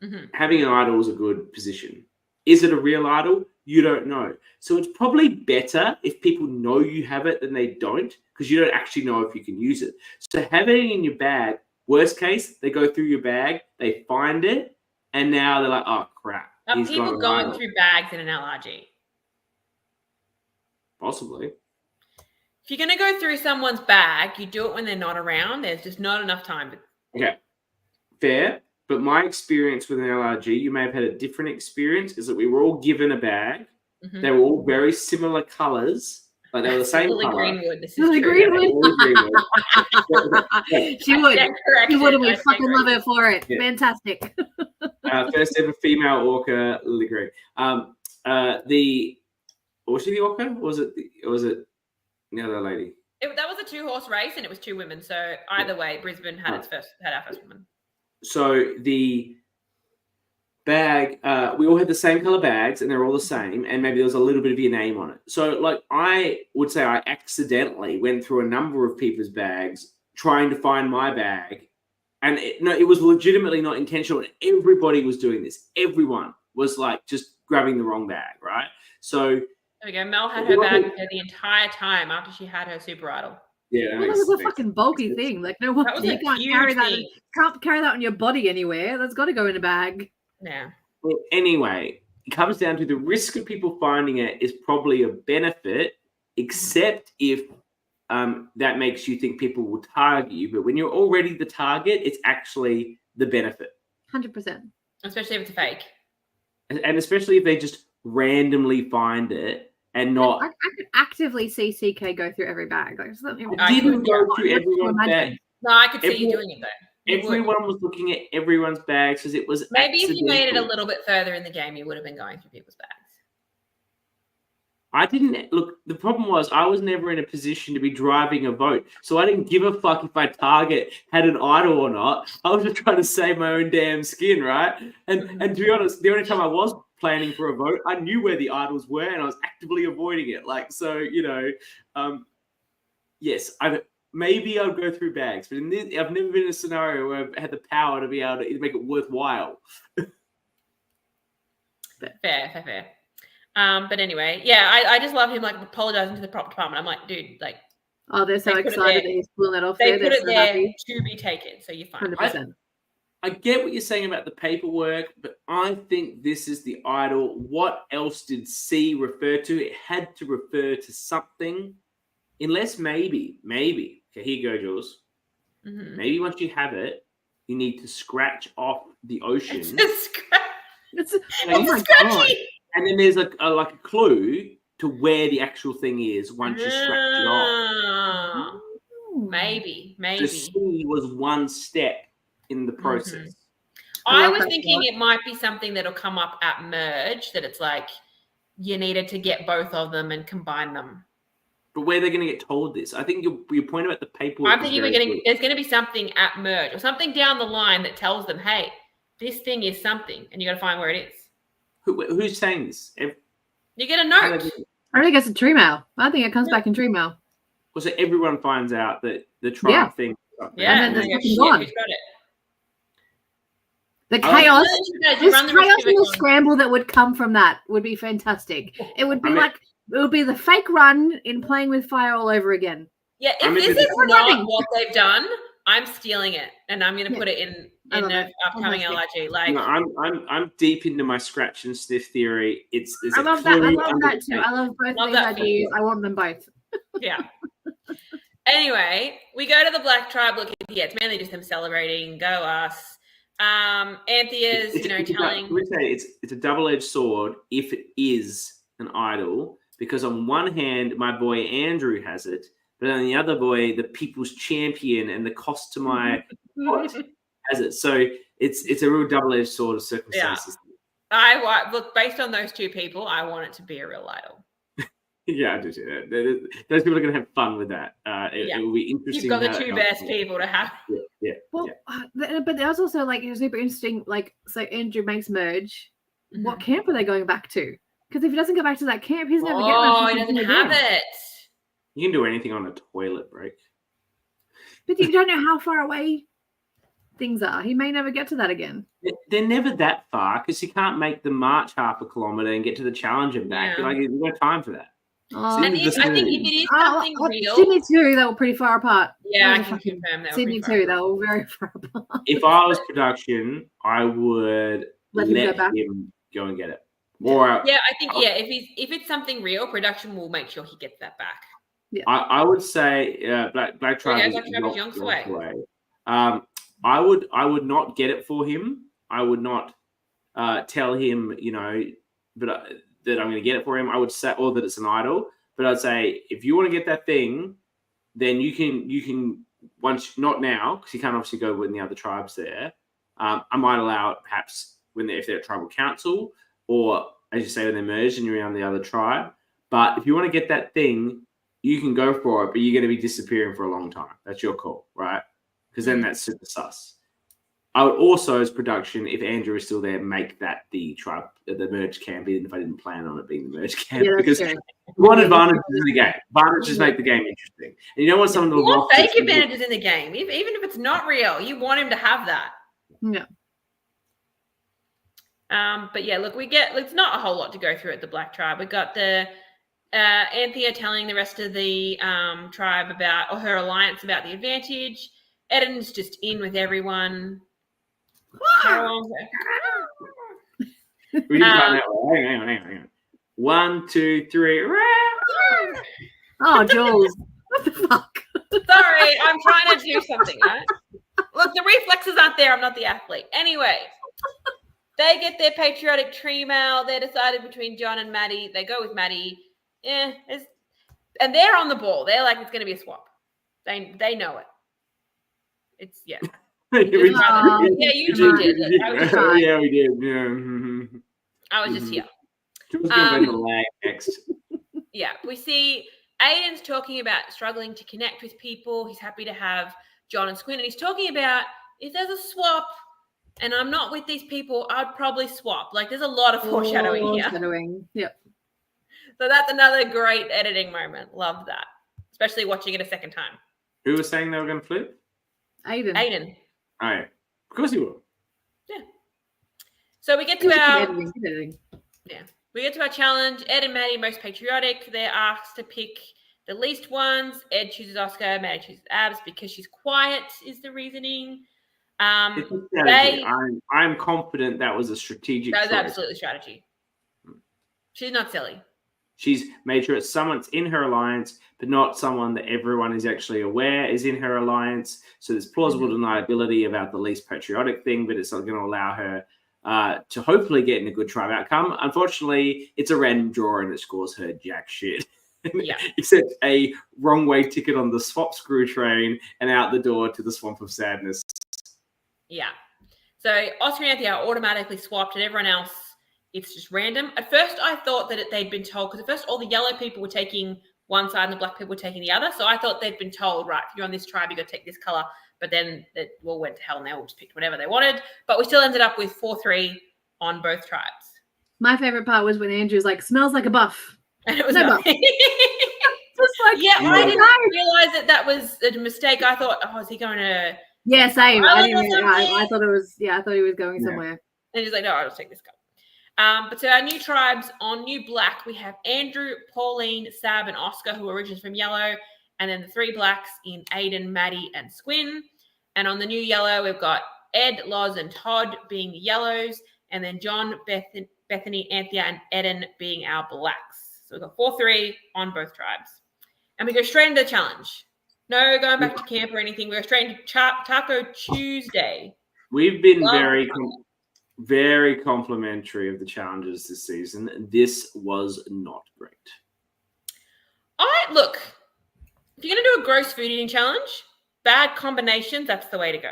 Mm-hmm. Having an idol is a good position. Is it a real idol? You don't know. So it's probably better if people know you have it than they don't, because you don't actually know if you can use it. So having it in your bag, worst case, they go through your bag, they find it, and now they're like, oh, crap. Are people going through bags in an LRG? Possibly. If you're going to go through someone's bag, you do it when they're not around. There's just not enough time. Okay. Fair. But my experience with an LRG, you may have had a different experience, is that we were all given a bag. Mm-hmm. They were all very similar colours. Like they were the same colour. Greenwood. This is true. Greenwood. She would. She would, and we fucking love her for it. Yeah. Fantastic. First ever female orca, Lily Green. Was she the orca? Or was it the other lady? That was a 2-horse race, and it was 2 women. So either way, Brisbane had our first woman. So the bag, we all had the same color bags, and they're all the same, and maybe there was a little bit of your name on it. So, like, I would say I accidentally went through a number of people's bags trying to find my bag, and it was legitimately not intentional. Everybody was doing this. Everyone was like just grabbing the wrong bag, right? So there we go. Mel had her bag with her the entire time after she had her super idol. Yeah, that was a fucking bulky thing. Like, no, you can't carry that. Can't carry that on your body anywhere. That's got to go in a bag. Yeah. Well, anyway, it comes down to the risk of people finding it is probably a benefit, except if that makes you think people will target you. But when you're already the target, it's actually the benefit. 100%. Especially if it's a fake. And especially if they just randomly find it. And not. I could actively see CK go through every bag. Like, I didn't go through everyone's bag. No, I could see you doing it though. Everyone was looking at everyone's bags because it was. Maybe if you made it a little bit further in the game, you would have been going through people's bags. I didn't look. The problem was I was never in a position to be driving a vote, so I didn't give a fuck if my target had an idol or not. I was just trying to save my own damn skin, right? And to be honest, the only time I was planning for a vote, I knew where the idols were and I was actively avoiding it. Like, so, yes, maybe I'll go through bags, but I've never been in a scenario where I've had the power to be able to make it worthwhile. Fair. But anyway, yeah, I just love him, like, apologizing to the prop department. I'm like, dude, like, oh, they're so excited that he's pulling that off. They put it there to be taken, so you're fine. 100%. I get what you're saying about the paperwork, but I think this is the idol. What else did C refer to? It had to refer to something, unless maybe. Okay, here you go, Jules. Mm-hmm. Maybe once you have it, you need to scratch off the ocean. It's my scratchy. God. And then there's a clue to where the actual thing is once you scratch it off. Maybe. So C was one step in the process. Mm-hmm. I was thinking it might be something that'll come up at merge, that it's like you needed to get both of them and combine them. But where are they going to get told this? I think your point about the paperwork. I'm thinking there's going to be something at merge or something down the line that tells them, hey, this thing is something, and you got to find where it is. Who's saying this? You get a note. I think it's a tree mail. I think it comes back in tree mail. Well, so everyone finds out that the trial thing. Yeah, and then who's got it? The chaos, and the scramble that would come from that would be fantastic. It would be it would be the fake run in Playing with Fire all over again. Yeah, if this is not what they've done, I'm stealing it and I'm going to put it in the upcoming LRG. Like, no, I'm deep into my scratch and sniff theory. I love that. I love that too. I love both these ideas. I want them both. Yeah. Anyway, we go to the Black Tribe. Look, it's mainly just them celebrating. Go us. Anthea's, telling. It's a double-edged sword if it is an idol, because on one hand, my boy Andrew has it, but on the other boy, the people's champion and the cost to my has it. So it's a real double-edged sword of circumstances. Look, based on those two people, I want it to be a real idol. Yeah, I do see that. Those people are going to have fun with that. It will be interesting. You've got the two best people to have. Yeah. Well, but there's also like super interesting. Like, so Andrew makes merge. Mm-hmm. What camp are they going back to? Because if he doesn't go back to that camp, he's never getting. Oh, he doesn't have it. You can do anything on a toilet break. But you don't know how far away things are. He may never get to that again. They're never that far because he can't make the march half a kilometre and get to the challenge and back. Yeah. Like, there's no time for that. And I think if it is something real, Sydney too, they were pretty far apart. Yeah, I can confirm that. Sydney too, they were very far apart. If I was production, I would let him go and get it. Or I think if it's something real, production will make sure he gets that back. Yeah, I would say Black Tribe is Yonk's way. I would not get it for him. I would not tell him, that I'm going to get it for him. I would say, or that it's an idol. But I'd say, if you want to get that thing, then you can once, not now, because you can't obviously go with the other tribes there. I might allow it perhaps if they're at tribal council, or as you say, when they're merged and you're around the other tribe. But if you want to get that thing, you can go for it, but you're going to be disappearing for a long time. That's your call, right? Because then that's super sus. I would also, as production, if Andrew is still there, make that the tribe, the merge camp, even if I didn't plan on it being the merge camp. Yeah, because one advantage is in the game. Advantages make the game interesting. And you don't want someone to want fake advantages in the game. Even if it's not real, you want him to have that. Yeah. But yeah, look, it's not a whole lot to go through at the Black Tribe. We got the Anthea telling the rest of the tribe about, or her alliance, about the advantage. Aiden's just in with everyone. We didn't find that one. Hang on. 1, 2, 3. Oh, Jules. What the fuck? Sorry, I'm trying to do something, right? Look, the reflexes aren't there. I'm not the athlete. Anyway, they get their patriotic tree mail. They're decided between John and Maddie. They go with Maddie. And they're on the ball. They're like, it's going to be a swap. They know it. It's, yeah. You two did. Yeah, we did. Yeah. I was just here. Next. Yeah, we see Aiden's talking about struggling to connect with people. He's happy to have John and Squint, and he's talking about, if there's a swap and I'm not with these people, I'd probably swap. Like, there's a lot of foreshadowing here. Yep. So that's another great editing moment. Love that, especially watching it a second time. Who was saying they were going to flip? Aiden. Oh, yeah. Of course he will. Yeah. So we get to our challenge. Ed and Maddie, most patriotic. They're asked to pick the least ones. Ed chooses Oscar. Maddie chooses Abs because she's quiet, is the reasoning. I'm confident that was a strategic choice. That was absolutely strategy. She's not silly. She's made sure it's someone that's in her alliance, but not someone that everyone is actually aware is in her alliance. So there's plausible deniability about the least patriotic thing, but it's not going to allow her to hopefully get in a good tribe outcome. Unfortunately, it's a random draw and it scores her jack shit. Yeah. Except a wrong way ticket on the swap screw train and out the door to the swamp of sadness. Yeah. So Oscar and Anthea are automatically swapped, and everyone else, it's just random. At first, I thought that they'd been told, because at first all the yellow people were taking one side and the black people were taking the other. So I thought they'd been told, right, if you're on this tribe, you got to take this color. But then it all went to hell and they all just picked whatever they wanted. But we still ended up with 4-3 on both tribes. My favorite part was when Andrew's like, smells like a buff. And it was no buff. Just like, I didn't realize that was a mistake. I thought, is he going to... Yeah, same. I thought it was, I thought he was going somewhere. And he's like, no, I'll just take this color. But so our new tribes on New Black, we have Andrew, Pauline, Sab, and Oscar, who are originally from Yellow, and then the 3 blacks in Aiden, Maddie, and Squin. And on the new Yellow, we've got Ed, Loz, and Todd being the Yellows, and then John, Bethany, Anthea, and Eden being our blacks. So we've got 4-3 on both tribes. And we go straight into the challenge. No going back to camp or anything. We go straight into Taco Tuesday. We've been very complimentary of the challenges this season. This was not great. Look, if you're going to do a gross food eating challenge, bad combinations, that's the way to go.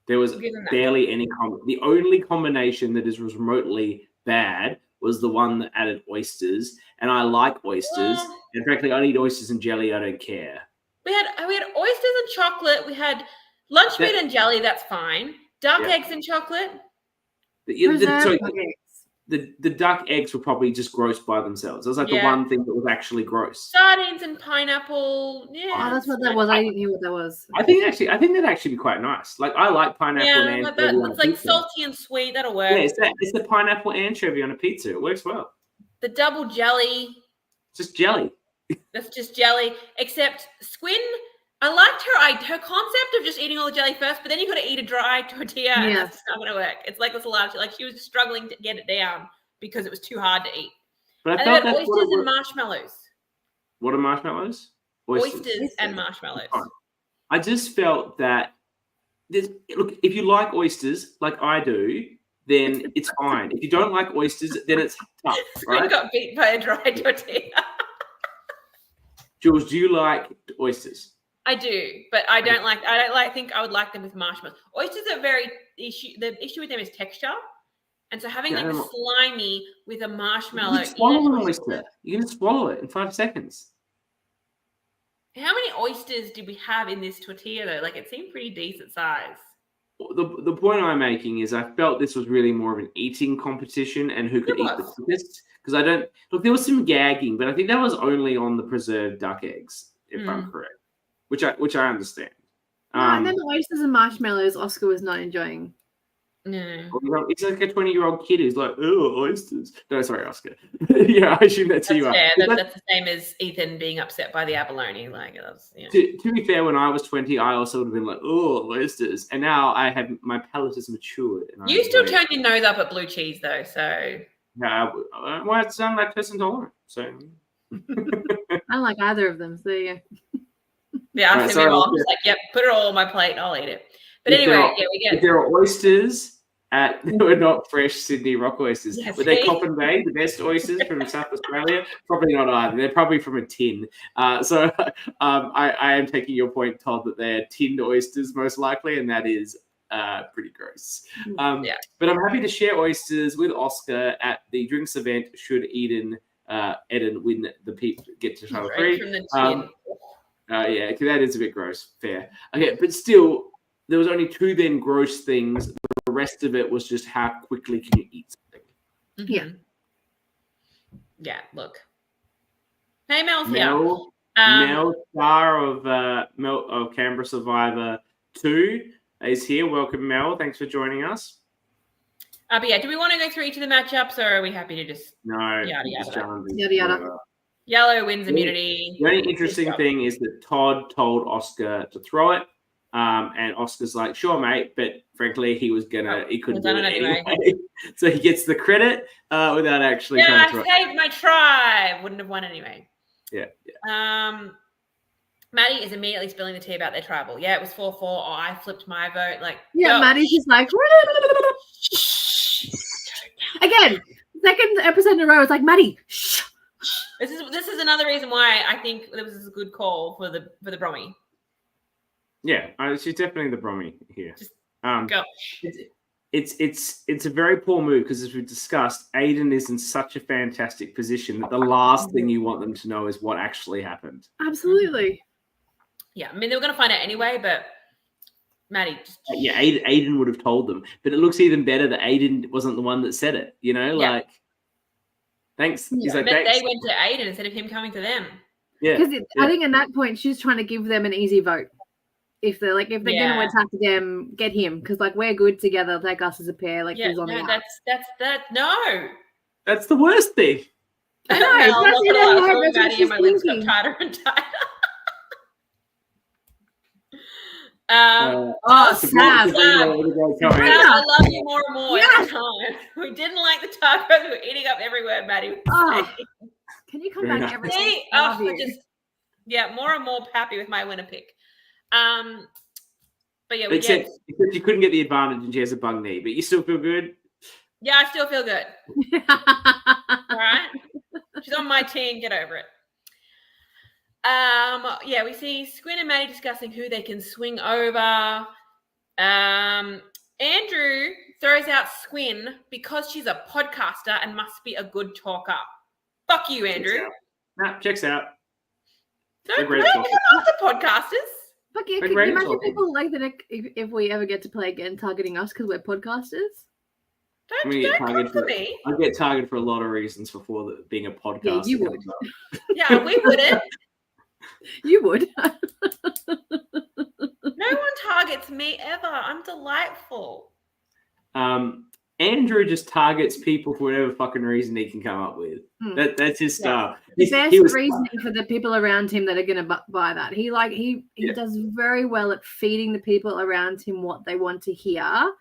There was barely any the only combination that is remotely bad was the one that added oysters, and I like oysters. And frankly, I need oysters and jelly. I don't care. We had oysters and chocolate. We had lunch meat and jelly. That's fine. Duck eggs and chocolate. The duck eggs were probably just gross by themselves. It was like the one thing that was actually gross. Sardines and pineapple. Yeah. Oh, that's what that was. I didn't hear what that was. I think that'd actually be quite nice. Like I like pineapple and anchovy. It's like salty and sweet. That'll work. Yeah, it's the pineapple anchovy on a pizza. It works well. The double jelly. Just jelly. That's just jelly. Except Squin, I liked her concept of just eating all the jelly first, but then you got to eat a dry tortilla, and that's not going to work. It's like this large, like she was struggling to get it down because it was too hard to eat. But I felt that's oysters and marshmallows. What are marshmallows? Oysters and marshmallows. I just felt that look, if you like oysters like I do, then it's fine. If you don't like oysters, then it's tough. Right? Squin got beat by a dry tortilla. Jules, do you like oysters? I do, but I think I would like them with marshmallows. Oysters are the issue with them is texture. And so having them slimy with a marshmallow. You can swallow an oyster. You can swallow it in 5 seconds. How many oysters did we have in this tortilla though? Like it seemed pretty decent size. The point I'm making is I felt this was really more of an eating competition and who could eat the quickest. Because there was some gagging, but I think that was only on the preserved duck eggs, if I'm correct. Which I understand. And then the oysters and marshmallows, Oscar was not enjoying. No. It's like a 20-year-old kid who's like, oh, oysters. No, sorry, Oscar. Yeah, I assume that's who you are. That's the same as Ethan being upset by the abalone. Like, to be fair, when I was 20, I also would have been like, oh, oysters. And now my palate has matured. And you still turn your nose up at blue cheese, though, so... Yeah, well, it's lactose intolerant, so... I don't like either of them, so there you go. Yeah, I'm just like, yep, put it all on my plate and I'll eat it. But anyway, if there are oysters they were not fresh Sydney rock oysters. Were they Coppin Bay, the best oysters from South Australia? Probably not either. They're probably from a tin. So I am taking your point, Todd, that they're tinned oysters most likely, and that is pretty gross. But I'm happy to share oysters with Oscar at the drinks event should Aiden win get to Channel 3. Yeah, because that is a bit gross. Fair. Okay, but still, there was only 2 then gross things. The rest of it was just how quickly can you eat something. Mm-hmm. Yeah. Yeah, look. Hey, Mel's here. Mel, star of Canberra Survivor 2 is here. Welcome, Mel. Thanks for joining us. But yeah, do we want to go through each of the matchups, or are we happy to just yada yada? Yellow wins immunity. The only interesting thing is that Todd told Oscar to throw it, and Oscar's like, "Sure, mate," but frankly, he couldn't do it anyway. So he gets the credit without actually. Yeah, I saved my tribe. Wouldn't have won anyway. Yeah. Maddie is immediately spilling the tea about their tribal. Yeah, it was 4-4. Oh, I flipped my vote. Like, Maddie's just like, again, second episode in a row. It's like, Maddie, shh. This is another reason why I think this is a good call for the Brommy. Yeah, she's definitely the Brommy here. Just go. It's a very poor move because, as we've discussed, Aiden is in such a fantastic position that the last thing you want them to know is what actually happened. Absolutely. Yeah, I mean, they were going to find out anyway, but Maddie. Aiden would have told them. But it looks even better that Aiden wasn't the one that said it, like, thanks. Yeah. He's like, they went to Aiden instead of him coming to them. Yeah. Because I think at that point, she's trying to give them an easy vote. If they're going to attack them, get him. Because, like, we're good together. Take us as a pair. Like, he's on the no. That's the worst thing. I know. Maddie and my lips got tighter and tighter. Sam, I love you more and more every time. We didn't like the tacos. We were eating up every word Maddie was saying. Can you come back every time? More and more happy with my winner pick. But yeah, except you couldn't get the advantage and she has a bung knee, but you still feel good? Yeah, I still feel good. All right. She's on my team. Get over it. We see Squin and Maddie discussing who they can swing over. Andrew throws out Squin because she's a podcaster and must be a good talker. Fuck you, Andrew. Checks out. Don't after podcasters. Fuck yeah, can you imagine people like that if we ever get to play again targeting us because we're podcasters? Don't come for me. I get targeted for a lot of reasons before being a podcaster. Yeah, you would. Yeah, we wouldn't. You would. No one targets me ever. I'm delightful. Andrew just targets people for whatever fucking reason he can come up with. That's his style. The best reasoning for the people around him that are going to buy that. He does very well at feeding the people around him what they want to hear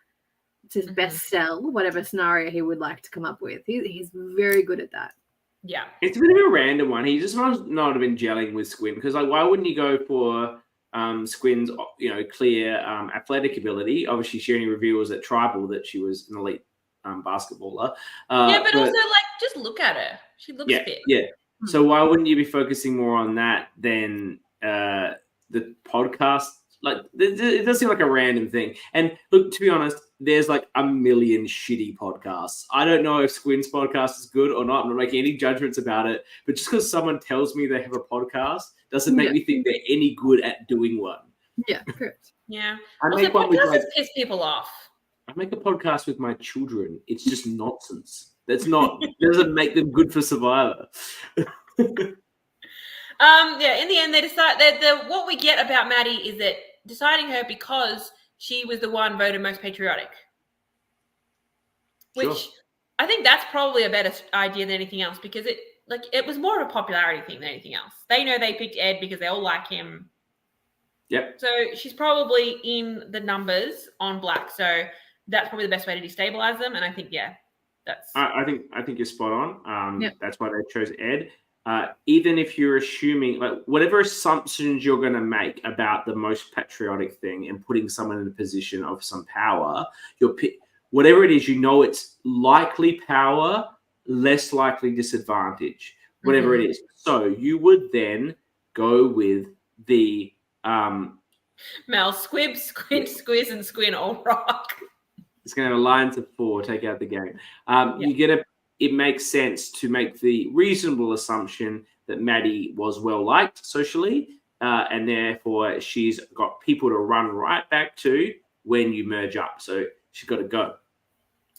to best sell whatever scenario he would like to come up with. He's very good at that. Yeah. It's a bit of a random one. He just must not have been gelling with Squin because, like, why wouldn't you go for Squin's, clear athletic ability? Obviously, she only reveals at Tribal that she was an elite basketballer. But also, just look at her. She looks fit. Yeah. So why wouldn't you be focusing more on that than the podcast? Like, it does seem like a random thing. And look, to be honest, there's like a million shitty podcasts. I don't know if Squin's podcast is good or not. I'm not making any judgments about it. But just because someone tells me they have a podcast doesn't make me think they're any good at doing one. Yeah, correct. Yeah. Also, podcasts piss people off. I make a podcast with my children. It's just nonsense. That's not doesn't make them good for Survivor. In the end, they decide that what we get about Maddie is that deciding her because she was the one voted most patriotic. Which I think that's probably a better idea than anything else because it was more of a popularity thing than anything else. They know they picked Ed because they all like him. Yep. So she's probably in the numbers on Black. So that's probably the best way to destabilize them. And I think, that's. I think you're spot on. That's why they chose Ed. Even if you're assuming, like, whatever assumptions you're going to make about the most patriotic thing and putting someone in a position of some power, whatever it is, it's likely power, less likely disadvantage, whatever it is. So you would then go with the Mel, Squib, Squint, Squiz, and Squin all rock. It's going to have a lines of 4, take out the game. It makes sense to make the reasonable assumption that Maddie was well liked socially, and therefore she's got people to run right back to when you merge up. So she's got to go.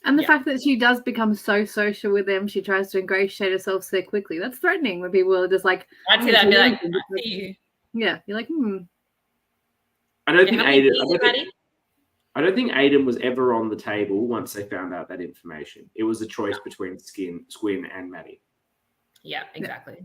And the fact that she does become so social with them, she tries to ingratiate herself so quickly. That's threatening when people are just like, I'd see that and be like, I see you. Yeah, you're like, I don't think Aiden was ever on the table once they found out that information. It was a choice between Squin and Maddie. Yeah, exactly.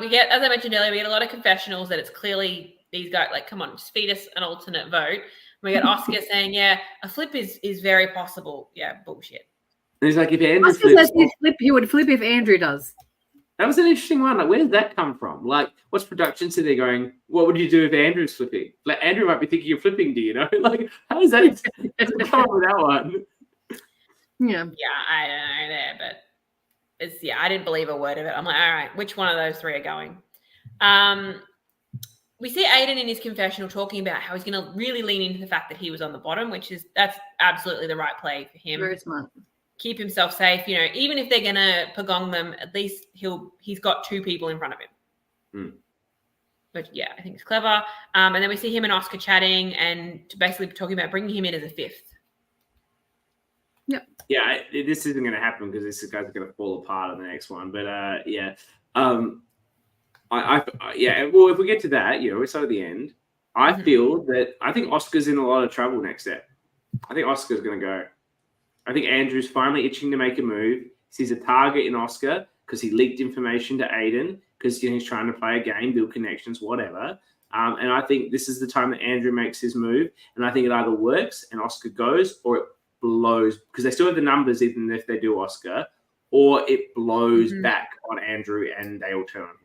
We get, as I mentioned earlier, we get a lot of confessionals that it's clearly these guys like, come on, just feed us an alternate vote. We get Oscar saying, a flip is very possible. Yeah, bullshit. And he's like, if Andrew Oscar says he would flip if Andrew does. That was an interesting one. Like, where did that come from? Like, what's production sitting there going, what would you do if Andrew's flipping? Like, Andrew might be thinking of flipping, do you know? Like, how does that come up with that one? Yeah. Yeah, I don't know there, but I didn't believe a word of it. I'm like, all right, which one of those 3 are going? We see Aiden in his confessional talking about how he's going to really lean into the fact that he was on the bottom, that's absolutely the right play for him. Very smart. Keep himself safe, even if they're going to pagong them, at least he's got 2 people in front of him. But I think it's clever. And then we see him and Oscar chatting and basically talking about bringing him in as a 5th. Yep. Yeah, this isn't going to happen because this guy's going to fall apart in the next one. But well, if we get to that, we start at the end. I think Oscar's in a lot of trouble next step. I think Oscar's going to go. I think Andrew's finally itching to make a move. Sees a target in Oscar because he leaked information to Aiden because he's trying to play a game, build connections, whatever. And I think this is the time that Andrew makes his move. And I think it either works and Oscar goes or it blows because they still have the numbers even if they do Oscar, or it blows back on Andrew and they all turn on him.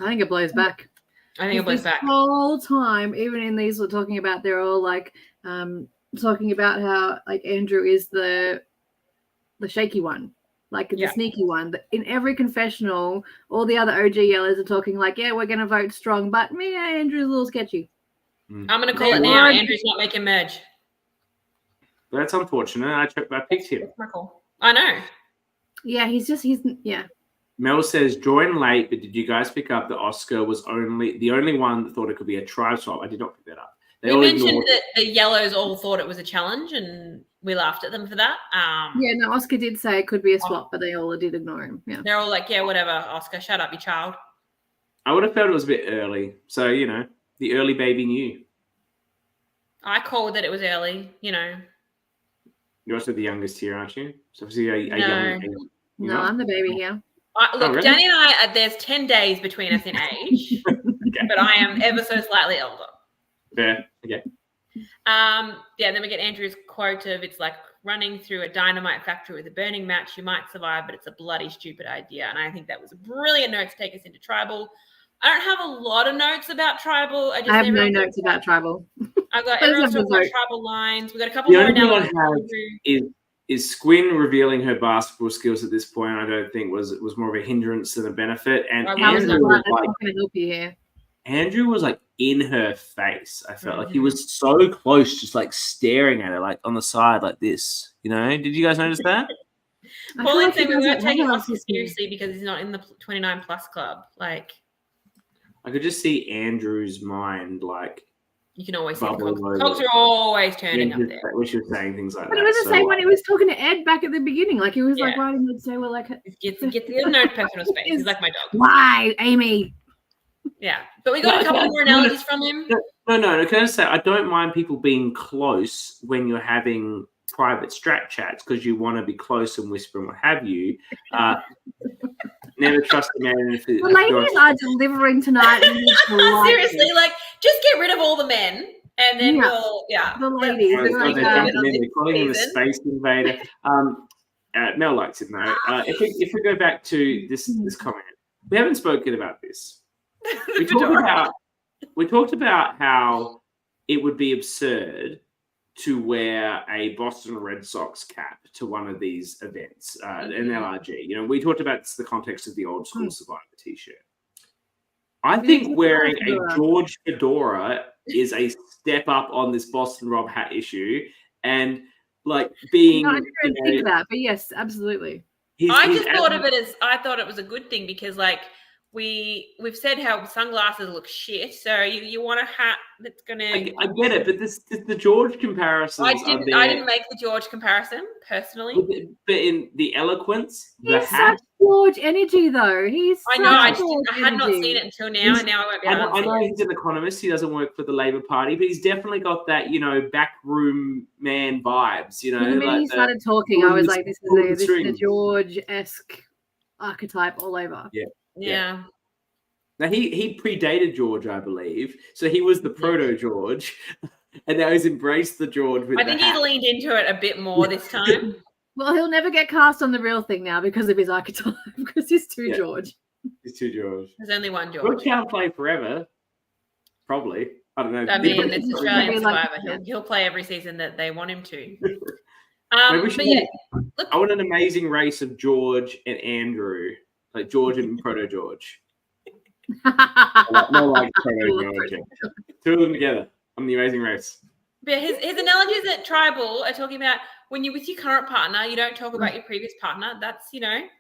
I think it blows back. The whole time, even in these, we're talking about they're all like talking about how like Andrew is the shaky one, like the sneaky one. In every confessional, all the other OG yellers are talking like, we're going to vote strong, but Andrew's a little sketchy. I'm going to call it now. Andrew's not making merge. That's unfortunate. I picked him. That's my call. I know. Yeah, he's yeah. Mel says, join late, but did you guys pick up that Oscar was the only one that thought it could be a tribe swap? I did not pick that up. We mentioned that the yellows all thought it was a challenge, and we laughed at them for that. Yeah, no, Oscar did say it could be a swap, but they all did ignore him. Yeah, they're all like, yeah, whatever, Oscar, shut up, you child. I would have felt it was a bit early. So, the early baby knew. I called that it was early, You're also the youngest here, aren't you? So obviously a No. No, I'm the baby here. Look, really? Danny and I, there's 10 days between us in age, Okay. but I am ever so slightly older. Yeah, okay. Then we get Andrew's quote of, it's like running through a dynamite factory with a burning match. You might survive, but it's a bloody stupid idea. And I think that was a brilliant note to take us into tribal. I don't have a lot of notes about tribal. I have no notes about tribal. I've got everyone's talking about tribal lines. We've got a couple The more only thing I analyses. have is Squin revealing her basketball skills at this point. I don't think was more of a hindrance than a benefit. And Andrew was like in her face. I felt like he was so close, just like staring at her, like on the side, like this. Did you guys notice that? Pauline said we weren't taking Oscar seriously because he's not in the 29 plus club. Like, I could just see Andrew's mind, like, you can always see the cogs are always turning up there. When she was saying things like that. But it was the same when he was talking to Ed back at the beginning. Like, he was like, why didn't he say, well, like, get the personal space. He's like my dog. Why, Amy? Yeah, but we got a couple more analogies from him. No. Can I say, I don't mind people being close when you're having private strat chats because you want to be close and whisper and what have you. Never trust a man. The ladies are delivering tonight. Seriously, like, just get rid of all the men and then the ladies. They're calling him a space invader. Mel likes it though. If we go back to this comment, we haven't spoken about this. We talked about how it would be absurd to wear a Boston Red Sox cap to one of these events, an LRG. We talked about the context of the old school Survivor t-shirt. I think wearing a George fedora is a step up on this Boston Rob hat issue, and like being. I didn't think that, but yes, absolutely. I thought it was a good thing because, like, we've said how sunglasses look shit, so you want a hat that's gonna. I get it, but the George comparisons. I didn't make the George comparison personally, but in the eloquence, he's such George energy, though. I had not seen it until now, and now I won't be able to. I know he's an economist. He doesn't work for the Labor Party, but he's definitely got that backroom man vibes. The minute he started talking, I was like, this is a George-esque archetype all over. Yeah. Now he predated George, I believe, so he was the proto George, and now he's embraced the George. I think he leaned into it a bit more this time. Well, he'll never get cast on The Real Thing now because of his archetype, because he's too George. He's too George. There's only one George. George can't play forever. Probably. I don't know. I mean, it's Australian Survivor. He'll play every season that they want him to. I want an amazing race of George and Andrew. Like George and Proto George. More like Proto George. Two of them together on the Amazing Race. But his analogies at Tribal are talking about when you're with your current partner, you don't talk about your previous partner. That's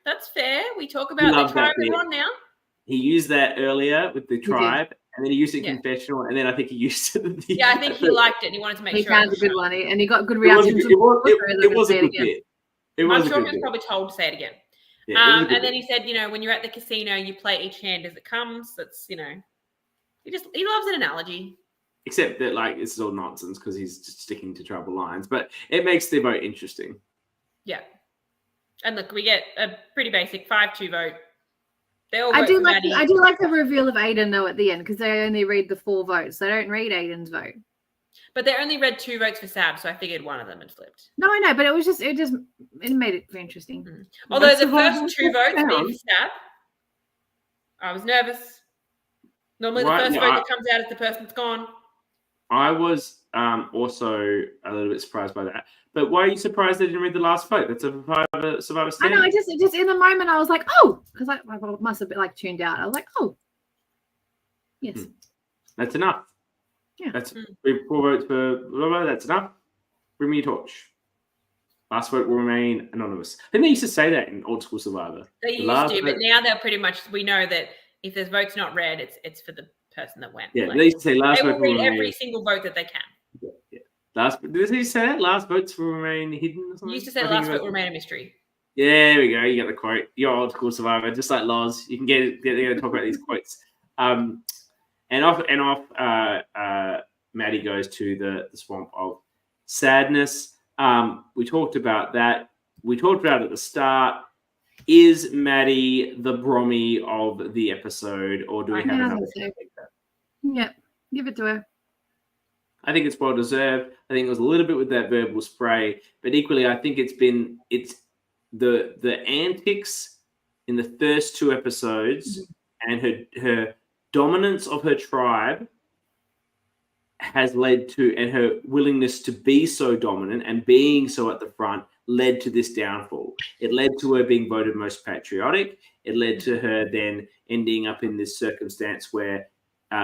that's fair. We talk about the tribe we're on now. He used that earlier with the tribe, and then he used it in confessional, and then I think he used it. I think he liked it. And he wanted to make sure. He found a good one, and he got good reactions. It was a good bit. I'm sure he was probably told to say it again. Yeah, and then he said, when you're at the casino, you play each hand as it comes. That's, he loves an analogy. Except that, like, it's all nonsense because he's just sticking to tribal lines. But it makes the vote interesting. Yeah. And look, we get a pretty basic 5-2 vote. They all I do like the reveal of Aiden, though, at the end, because they only read the 4 votes. They don't read Aiden's vote. But they only read 2 votes for Sab, so I figured one of them had flipped. No, I know, but it made it interesting. Mm-hmm. Although the first 2 votes being for Sab, I was nervous. Normally the first vote that comes out is the person that's gone. I was also a little bit surprised by that. But why are you surprised they didn't read the last vote? That's a Survivor stand. I know, just in the moment I was like, oh, because I must have been like tuned out. I was like, oh, yes. That's enough. Yeah. That's 4 votes for blah, blah, that's enough. Bring me your torch. Last vote will remain anonymous. I think they used to say that in Old School Survivor. They used to, but now they're pretty much. We know that if there's votes not read, it's for the person that went. Yeah, they used to say last they vote will will read remain. every single vote that they can. Yeah. Did he say that? Last votes will remain hidden or something? You used to say last vote will remain a mystery. Yeah, there we go. You got the quote. You're Old School Survivor, just like Loz. You can get there to talk about these quotes. And off. Maddie goes to the swamp of sadness. We talked about that. We talked about it at the start. Is Maddie the Brommy of the episode, or do we have another? Yeah, give it to her. I think it's well deserved. I think it was a little bit with that verbal spray, but equally, I think it's the antics in the first 2 episodes and her dominance of her tribe has led to, and her willingness to be so dominant and being so at the front led to this downfall. It led to her being voted most patriotic. It led to her then ending up in this circumstance where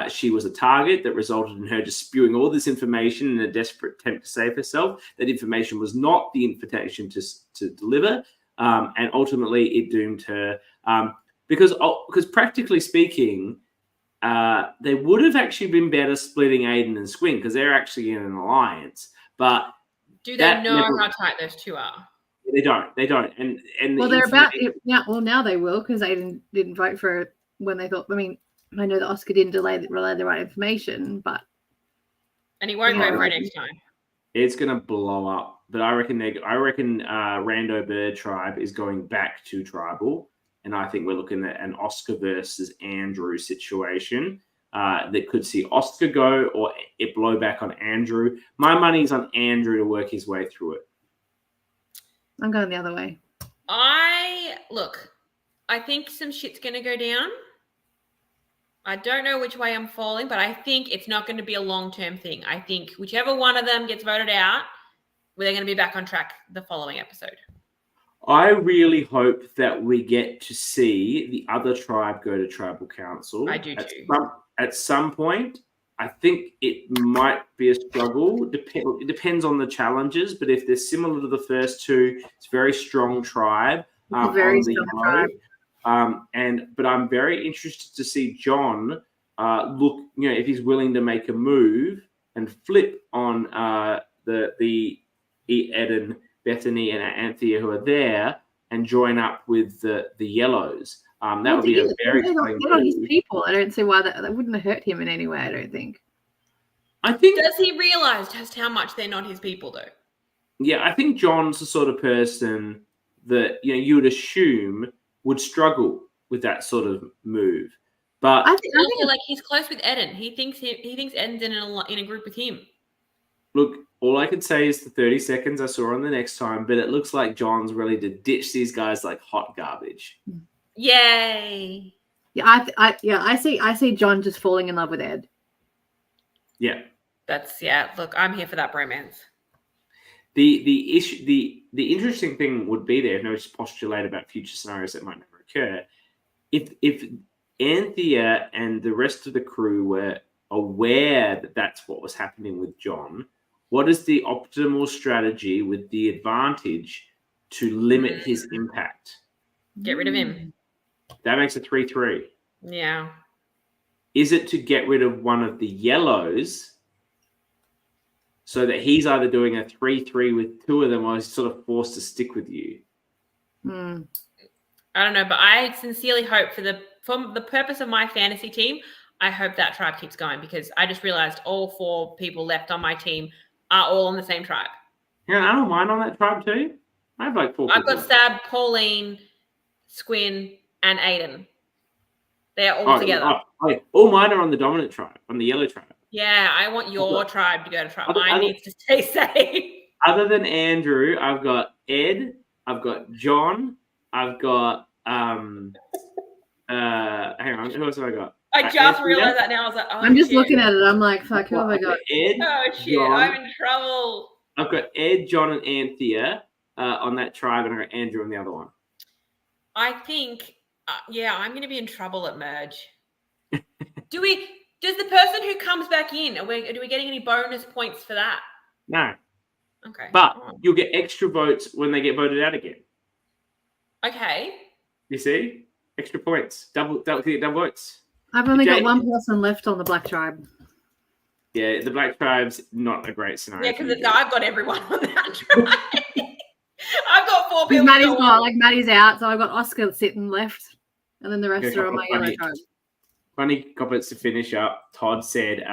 she was a target that resulted in her just spewing all this information in a desperate attempt to save herself. That information was not the invitation to deliver, and ultimately it doomed her. Because practically speaking, they would have actually been better splitting Aiden and Squin because they're actually in an alliance. But do they know how tight those two are? They don't. And well, they're about yeah. Well, now they will because Aiden didn't vote for it when they thought. I mean, I know that Oscar didn't relay the right information, but and he won't vote for it next time. It's gonna blow up. But I reckon Rando Bird Tribe is going back to tribal. And I think we're looking at an Oscar versus Andrew situation that could see Oscar go or it blow back on Andrew. My money's on Andrew to work his way through it. I'm going the other way. I think some shit's going to go down. I don't know which way I'm falling, but I think it's not going to be a long-term thing. I think whichever one of them gets voted out, they're going to be back on track the following episode. I really hope that we get to see the other tribe go to tribal council. I do too. At some point, I think it might be a struggle. It depends on the challenges, but if they're similar to the first 2, it's a very strong tribe. Very strong tribe. But I'm very interested to see John look, if he's willing to make a move and flip on the Aiden, Bethany and Anthea who are there and join up with the Yellows. That would be a very exciting move. They're not his people. I don't see why that wouldn't have hurt him in any way, I don't think. Does he realise just how much they're not his people though? Yeah, I think John's the sort of person that you would assume would struggle with that sort of move. But I think like he's close with Aiden. He thinks Aiden's in a group with him. Look, all I can say is the 30 seconds I saw on the next time, but it looks like John's ready to ditch these guys like hot garbage. Yay! Yeah, I see John just falling in love with Ed. Yeah, Look, I'm here for that bromance. The issue, the interesting thing would be there. No, just postulate about future scenarios that might never occur. If Anthea and the rest of the crew were aware that that's what was happening with John, what is the optimal strategy with the advantage to limit his impact? Get rid of him. That makes a 3-3. Yeah. Is it to get rid of one of the Yellows so that he's either doing a 3-3 with 2 of them or he's sort of forced to stick with you? I don't know, but I sincerely hope for the purpose of my fantasy team, I hope that tribe keeps going because I just realized all 4 people left on my team are all on the same tribe. Yeah, I don't mind on that tribe too. I have like 4 I've people. got Sab, Pauline, Squin, and Aiden. They're all together. All mine are on the dominant tribe, on the yellow tribe. Yeah, I want your tribe to go to tribe. Mine needs to stay safe. Other than Andrew, I've got Ed, I've got John, I've got hang on, who else have I got? I just realized that now. I was like, I'm just looking at it. I'm like, fuck, who have I got? Ed, oh shit, John, I'm in trouble. I've got Ed, John, and Anthea on that tribe, and I've got Andrew on the other one. I think, I'm going to be in trouble at merge. Does the person who comes back in, do we getting any bonus points for that? No. Okay. But you'll get extra votes when they get voted out again. Okay. You see? Extra points. Double votes. I've only got one person left on the Black Tribe. Yeah, the Black Tribe's not a great scenario. Yeah, because I've got everyone on that tribe. I've got 4 people. Maddie's out, so I've got Oscar sitting left, and then the rest are on my yellow tribe. Funny comments to finish up. Todd said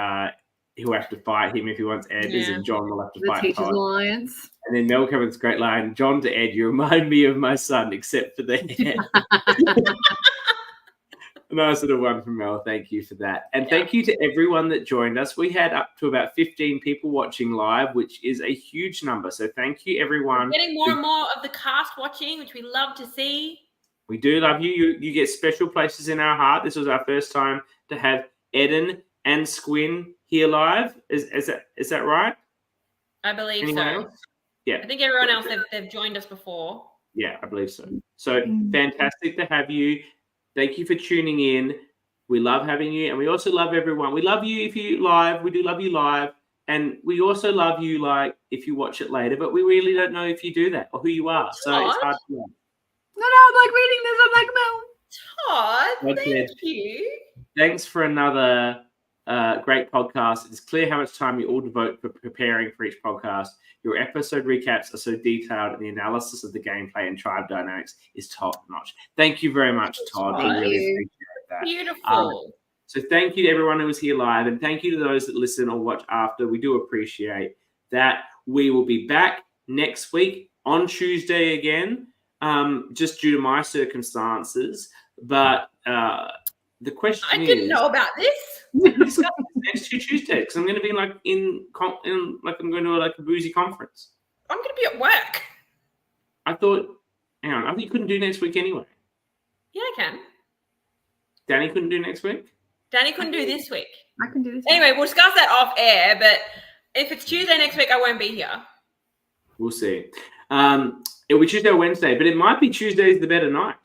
he'll have to fight him if he wants Ed, and John will have to fight Teachers Todd. Alliance. And then Mel comes with a great line, John to Ed, you remind me of my son, except for the head. A nice little one from Mel. Thank you for that. And thank you to everyone that joined us. We had up to about 15 people watching live, which is a huge number. So thank you, everyone. We're getting more and more of the cast watching, which we love to see. We do love you. You get special places in our heart. This was our first time to have Aiden and Squin here live. Is that right? I believe Anyone so. else? Yeah. I think everyone else, they've joined us before. Yeah, I believe so. So fantastic to have you. Thank you for tuning in. We love having you, and we also love everyone. We love you if you live. We do love you live, and we also love you like if you watch it later. But we really don't know if you do that or who you are. So it's hard to know. No, I'm like reading this. I'm like, Mel. Todd, thank you. Thanks for another great podcast. It's clear how much time you all devote for preparing for each podcast. Your episode recaps are so detailed, and the analysis of the gameplay and tribe dynamics is top notch. Thank you very much, Todd. I really appreciate that. Beautiful. So thank you to everyone who was here live, and thank you to those that listen or watch after. We do appreciate that. We will be back next week on Tuesday again, just due to my circumstances. But the question is, I didn't know about this. Next Tuesday, because I'm going to be I'm going to a boozy conference. I'm going to be at work. I thought you couldn't do next week anyway. Yeah, I can. Dani couldn't do next week. Dani couldn't do this week. I can do this. Anyway, we'll discuss that off air. But if it's Tuesday next week, I won't be here. We'll see. It'll be Tuesday or Wednesday, but it might be Tuesday's the better night.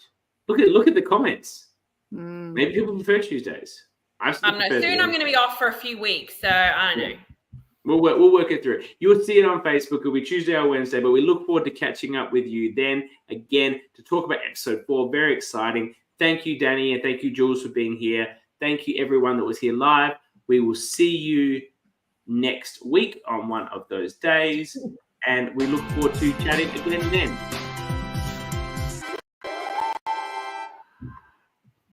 Look at the comments. Maybe people prefer Tuesdays. Soon I'm going to be off for a few weeks, so I don't know. We'll work it through. You'll see it on Facebook. It'll be Tuesday or Wednesday, but we look forward to catching up with you then again to talk about episode 4. Very exciting. Thank you, Dani, and thank you, Jules, for being here. Thank you, everyone that was here live. We will see you next week on one of those days, and we look forward to chatting again then.